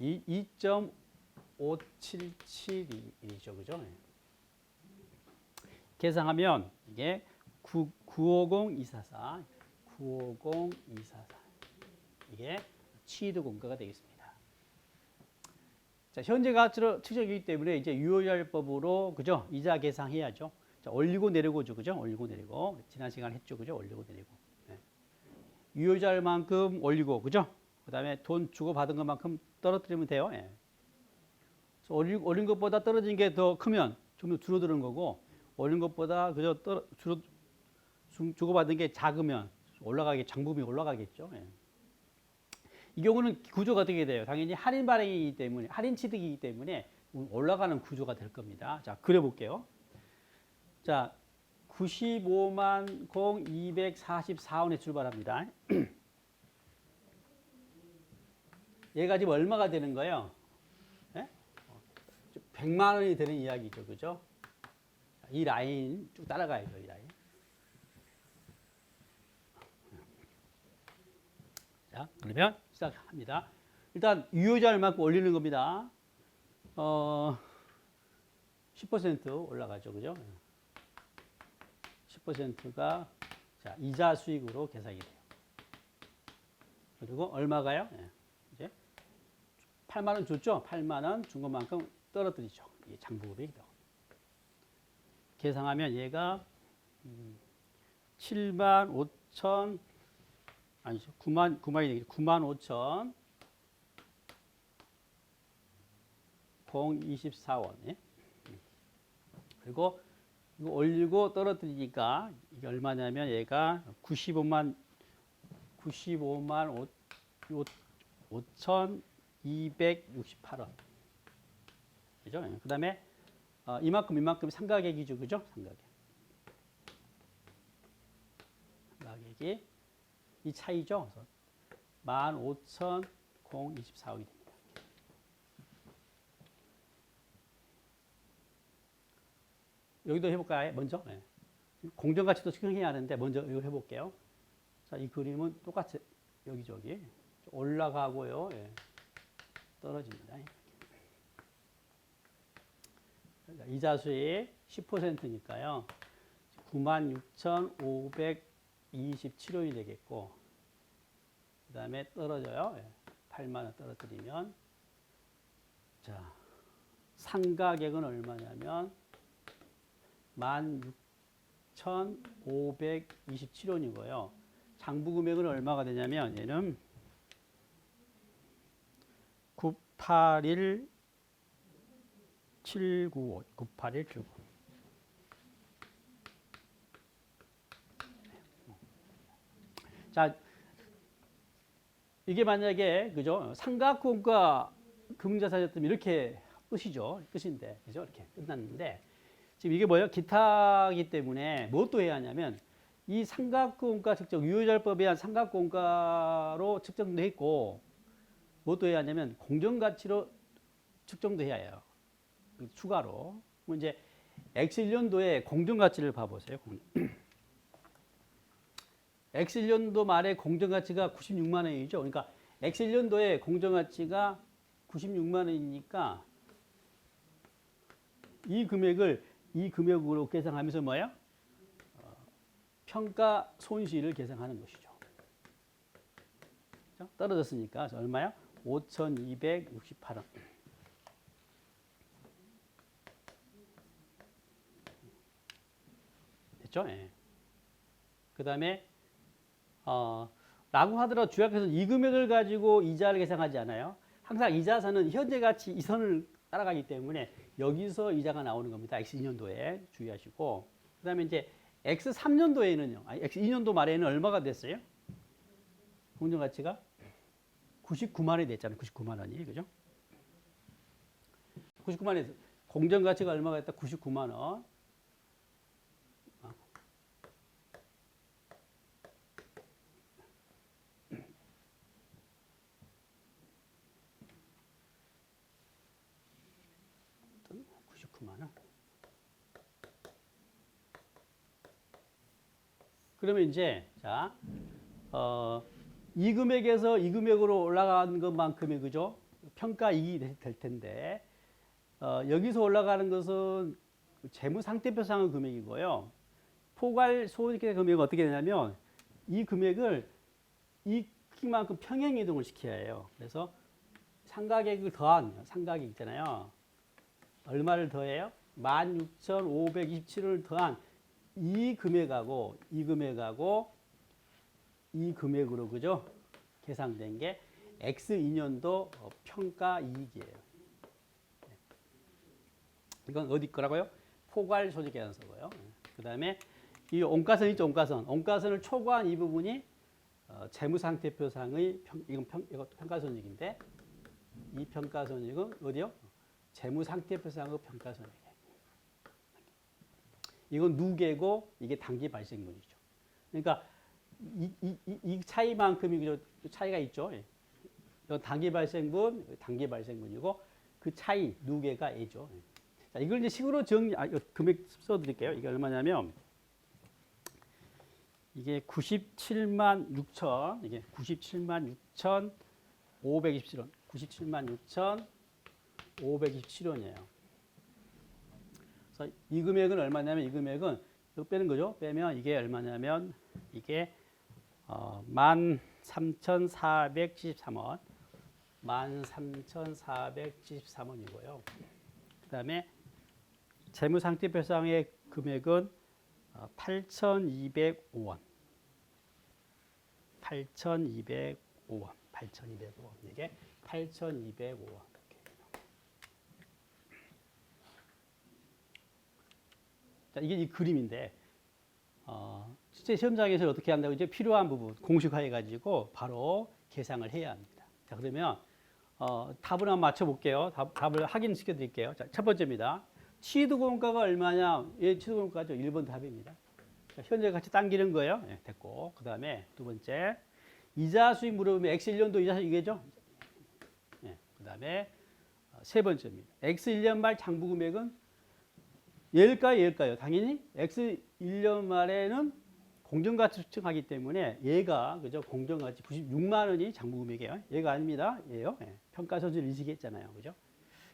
2.577이죠. 그죠? 계산하면 이게 950244 이게 취득원가가 되겠습니다. 자, 현재 가치로 측정이기 때문에 이제 유효이자율법으로 그죠? 이자 계산해야죠. 자, 올리고 내리고죠. 그죠? 올리고 내리고. 지난 시간에 했죠. 그죠? 올리고 내리고. 네. 유효이자율만큼 올리고 그죠? 그다음에 돈 주고 받은 것만큼 떨어뜨리면 돼요. 네. 그래서 올린 것보다 떨어진 게 더 크면 좀 더 줄어드는 거고 올린 것보다 그저 주고받은 게 작으면 장부비 올라가겠죠. 예. 이 경우는 구조가 어떻게 돼요? 당연히 할인 발행이기 때문에 할인 취득이기 때문에 올라가는 구조가 될 겁니다. 자, 그려볼게요. 자, 95만 0244원에 출발합니다. 얘가 지금 얼마가 되는 거예요? 예? 100만 원이 되는 이야기죠. 그죠? 이 라인 쭉 따라가야죠. 이 라인. 자, 그러면 시작합니다. 일단 유효자를 만큼 올리는 겁니다. 10% 올라가죠. 그죠? 10%가 자, 이자 수익으로 계산이 돼요. 그리고 얼마가요? 이제 8만 원 줬죠? 8만 원 준 것만큼 떨어뜨리죠. 이게 장부금액이다. 계산하면 얘가 7만 5천 아니죠. 9만이 되겠죠. 9만 5천 024원. 예? 그리고 이거 올리고 떨어뜨리니까 이게 얼마냐면 얘가 95만 5,268원. 그죠? 그 다음에 이만큼 상가액이죠. 그죠? 상가액이 이 차이죠. 그래서 15,024원이 됩니다. 여기도 해볼까요? 먼저. 네. 공정가치도 측정해야 하는데 먼저 이걸 해볼게요. 자, 이 그림은 똑같이 여기저기 올라가고요. 예. 떨어집니다. 이자 수익 10%니까요. 96,527원이 되겠고 그 다음에 떨어져요. 8만 원 떨어뜨리면 자 상가액은 얼마냐면 16,527원이고요. 장부 금액은 얼마가 되냐면 얘는 981,795 981,795 자, 이게 만약에 그죠? 삼각공과 금융자산이었다면 이렇게 뜻인데 그죠? 이렇게 끝났는데 지금 이게 뭐예요? 기타이기 때문에 무엇도 해야 하냐면 이 삼각공과 측정 유효자율법에 의한 삼각공과로 측정도 했고 무엇도 해야 하냐면 공정가치로 측정도 해야 해요. 추가로. 그럼 이제 X1년도에 공정가치를 봐보세요. X1년도 말에 공정가치가 96만 원이죠. 그러니까 X1년도에 공정가치가 96만 원이니까 이 금액으로 계산하면서 뭐예요? 평가 손실을 계산하는 것이죠. 떨어졌으니까 얼마야? 5,268원. 됐죠? 예. 그 다음에 라고 하더라도 주약에서 이 금액을 가지고 이자를 계산하지 않아요. 항상 이자선은 현재 가치 이 선을 따라가기 때문에 여기서 이자가 나오는 겁니다. X2년도에 주의하시고 그 다음에 이제 X3년도에는요. X2년도 말에는 얼마가 됐어요? 공정가치가 99만 원이 됐잖아요. 99만 원이. 그죠? 99만 원에서 공정가치가 얼마가 됐다? 99만 원. 그러면 이제 자, 이 금액에서 이 금액으로 올라가는 것만큼이 그죠? 평가 이익이 될 텐데 여기서 올라가는 것은 재무상태표상의 금액이고요. 포괄 소득의 금액은 어떻게 되냐면 이 금액을 이 크기만큼 평행 이동을 시켜야 해요. 그래서 상가액을 더한 상가액 있잖아요. 얼마를 더해요? 16,527원을 더한 이 금액하고 이 금액으로 그죠? 계산된 게 X2년도 평가 이익이에요. 이건 어디 거라고요? 포괄 소득 계산서고요. 그 다음에 이 온가선 있죠, 온가선. 온가선을 초과한 이 부분이 재무상태표상의 이건 평가손익인데 이 평가손익은 어디요? 재무상태표상의 평가손익이에요. 이건 누계고 이게 단기 발생분이죠. 그러니까 이 차이만큼이 차이가 있죠. 이건 단기 발생분이고 그 차이 누계가 A죠. 자, 이걸 이제 식으로 금액 써드릴게요. 이게 얼마냐면 이게 97만 6천 이게 97만 6천 527원 97만 6천 527원이에요. 그래서 이 금액은 얼마냐면 이 금액은 이거 빼는 거죠. 빼면 이게 얼마냐면 이게 13,473원 13,473원이고요. 그 다음에 재무상태표상의 금액은 8,205원 8,205원 이게 8,205원. 자, 이게 이 그림인데, 실제 시험장에서 어떻게 한다고 이제 필요한 부분 공식화해 가지고 바로 계산을 해야 합니다. 자, 그러면 답을 한번 맞춰볼게요. 답을 확인시켜 드릴게요. 자, 첫 번째입니다. 취득원가가 얼마냐? 예, 취득원가죠. 1번 답입니다. 자, 현재 가치 당기는 거예요. 네, 됐고. 그 다음에 두 번째, 이자 수익 물어보면 X1년도 이자 수익이죠. 네, 그 다음에 세 번째입니다. X1년 말 장부 금액은 얘일까요? 당연히 X1년 말에는 공정가치 측정하기 때문에 얘가 그죠? 공정가치 96만 원이 장부 금액이에요. 얘가 아닙니다. 얘요. 네. 평가손실 인식했잖아요. 그죠?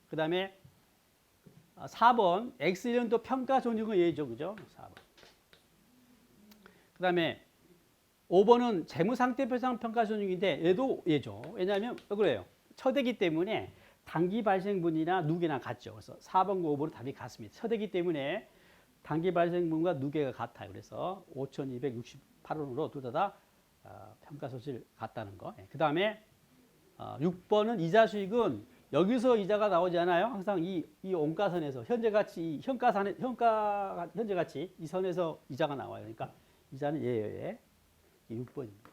그 다음에 4번 X1년도 평가손익은 얘죠. 그죠? 4번. 그 다음에 5번은 재무상태표상 평가손익인데 얘도 얘죠. 왜냐하면 그래요. 첫해기 때문에 단기 발생분이나 누계나 같죠. 그래서 4번과 5번은 답이 같습니다. 첫해기 때문에 단기 발생분과 누계가 같아요. 그래서 5,268원으로 둘 다 평가손실 같다는 거. 그 다음에 6번은 이자 수익은 여기서 이자가 나오지 않아요. 항상 이 원가선에서 현재 가치, 현재 가치 이 선에서 이자가 나와요. 그러니까 이자는 얘예요. 6번입니다.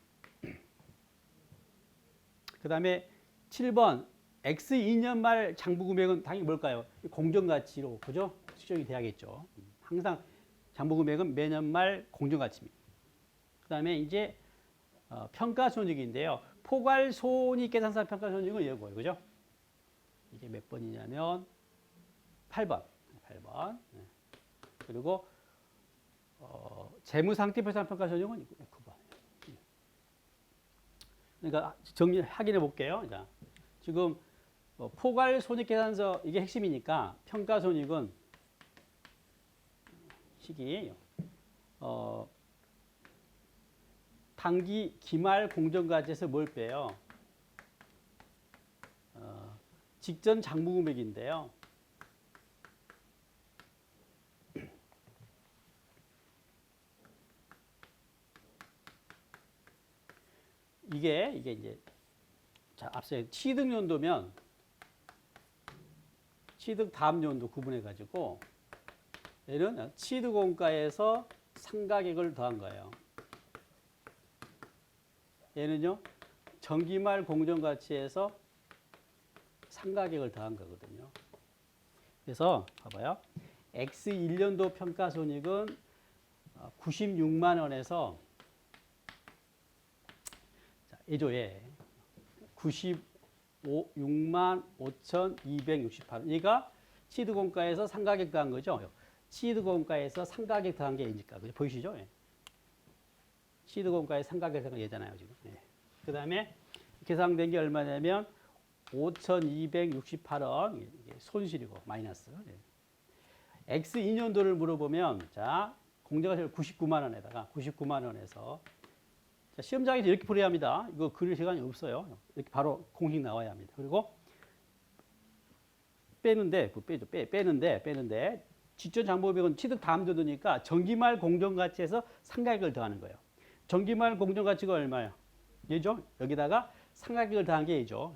그 다음에 7번 X2년 말 장부 금액은 당연히 뭘까요? 공정가치로 그죠? 측정이 돼야겠죠. 항상 장부 금액은 매년 말 공정가치입니다. 그 다음에 이제 평가손익인데요. 포괄손익계산사 평가손익은 이거고요. 그죠? 이게 몇 번이냐면 8번. 그리고 재무상태표상 평가손익은 9번. 그러니까 정리 확인해 볼게요. 자, 지금 포괄손익계산서 이게 핵심이니까 평가손익은 시기 단기 기말 공정가치에서 뭘 빼요? 직전 장부 금액인데요. 이게 이제 자, 앞서 취득 연도면 취득 다음 연도 구분해 가지고 얘는 취득 원가에서 상가액을 더한 거예요. 얘는요, 정기말 공정가치에서 상가액을 더한 거거든요. 그래서 봐봐요. X 1년도 평가손익은 96만 원에서 예조에 96만 5,268원. 얘가 취득원가에서 상가액 더한 거죠. 취득원가에서 상가액 더한 게 얘니까. 그죠? 보이시죠? 예. 취득원가에 상가액 더한 게 얘잖아요, 지금. 예. 그 다음에 계산된 게 얼마냐면 5,268원 손실이고 마이너스. 예. X 2년도를 물어보면 자, 공정가치를 99만 원에다가 99만 원에서 자, 시험장에서 이렇게 풀어야 합니다. 이거 그릴 시간이 없어요. 이렇게 바로 공식 나와야 합니다. 그리고 빼는데 직전 장부금액은 취득 다음 연도니까 정기말 공정가치에서 상가액을 더하는 거예요. 정기말 공정가치가 얼마예요? 얘죠? 여기다가 상가액을 더한 게 얘죠.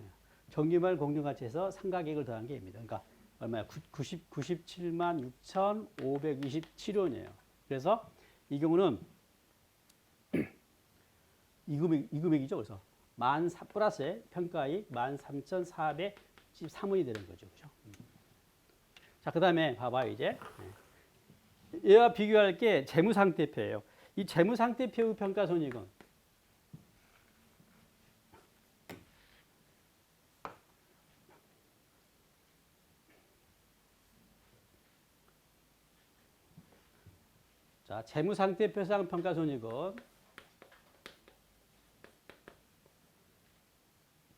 정기말 공정가치에서 상가액을 더한 게 얘입니다. 그러니까 얼마야? 97만 6,527원이에요. 그래서 이 경우는 이 금액이죠. 그래서 플러스에 평가이익 13,413원이 되는 거죠. 그죠? 자, 그 다음에 봐봐요, 이제. 얘와 비교할 게 재무상태표예요. 이 재무상태표 평가손익은 자, 재무상태표상 평가손익은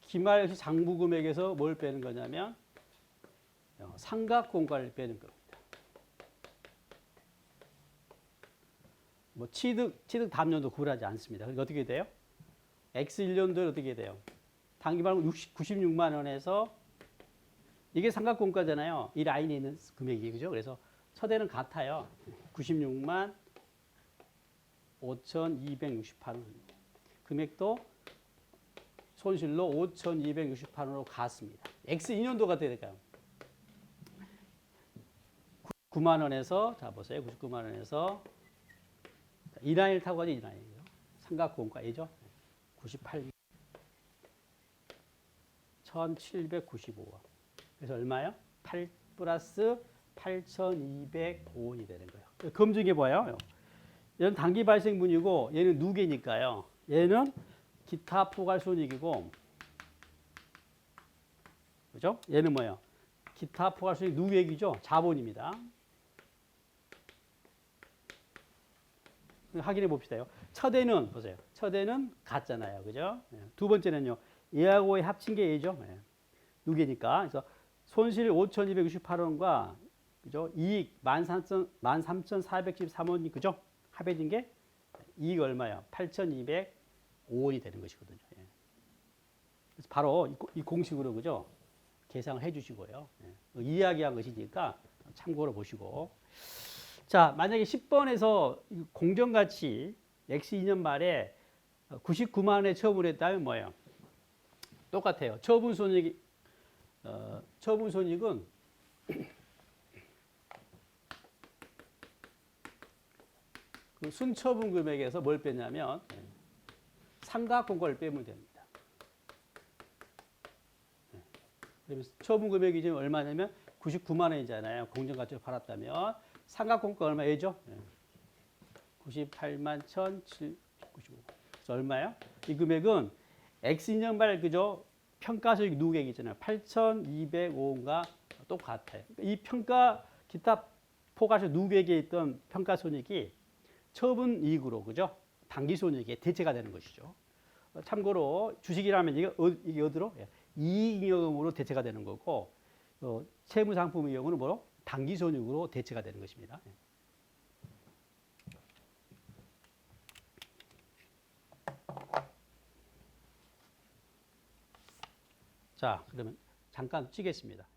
기말 장부금액에서 뭘 빼는 거냐면 상각공과를 빼는 겁니다. 뭐 취득 다음 연도 구분하지 않습니다. 그러니까 어떻게 돼요? X 1년도에 어떻게 돼요? 단기말 96만 원에서 이게 상각공과잖아요. 이 라인에 있는 금액이 그죠? 그래서 첫해는 같아요. 96만 5,268원. 금액도 손실로 5,268원으로 갔습니다. X 2년도가 돼야 될까요? 9만 원에서 자 보세요. 99만 원에서 이 라인을 타고 가죠. 이 라인이요. 삼각공과이죠. 98 1,795원. 그래서 얼마요? 8 플러스 8,205원이 되는 거예요. 검증해 봐요. 얘는 단기 발생분이고 얘는 누계니까요. 얘는 기타 포괄손익이고, 그죠? 얘는 뭐예요? 기타 포괄손익 누계액이죠. 자본입니다. 확인해 봅시다요. 첫해는 보세요. 첫해는 같잖아요, 그죠? 두 번째는요. 얘하고의 합친 게 얘죠. 누계니까. 그래서 손실 5,268원과 그죠? 이익 13,413원이 그죠? 합해진 게 이익 얼마야? 8,205원이 되는 것이거든요. 그래서 바로 이 공식으로 그죠? 계산을 해 주시고요. 이야기한 것이니까 참고로 보시고. 자, 만약에 10번에서 공정가치 X 2년 말에 99만 원에 처분을 했다면 뭐예요? 똑같아요. 처분손익은 그 순처분 금액에서 뭘 빼냐면 상각공과를 빼면 됩니다. 그러면 처분 금액이 지금 얼마냐면 99만 원이잖아요. 공정가치로 팔았다면 상각공과 얼마예요? 98만 1,795. 그래서 얼마요? 이 금액은 X 2년 말 그죠? 평가수익 누계액 있잖아요. 8,205원과 똑같아요. 이 평가 기타 포괄수 누계액에 있던 평가손익이 처분 이익으로 그죠? 단기 손익에 대체가 되는 것이죠. 참고로 주식이라면 이게 어디로? 이익잉여금으로 대체가 되는 거고, 채무상품의 경우는 뭐로? 단기 손익으로 대체가 되는 것입니다. 자, 그러면 잠깐 치겠습니다.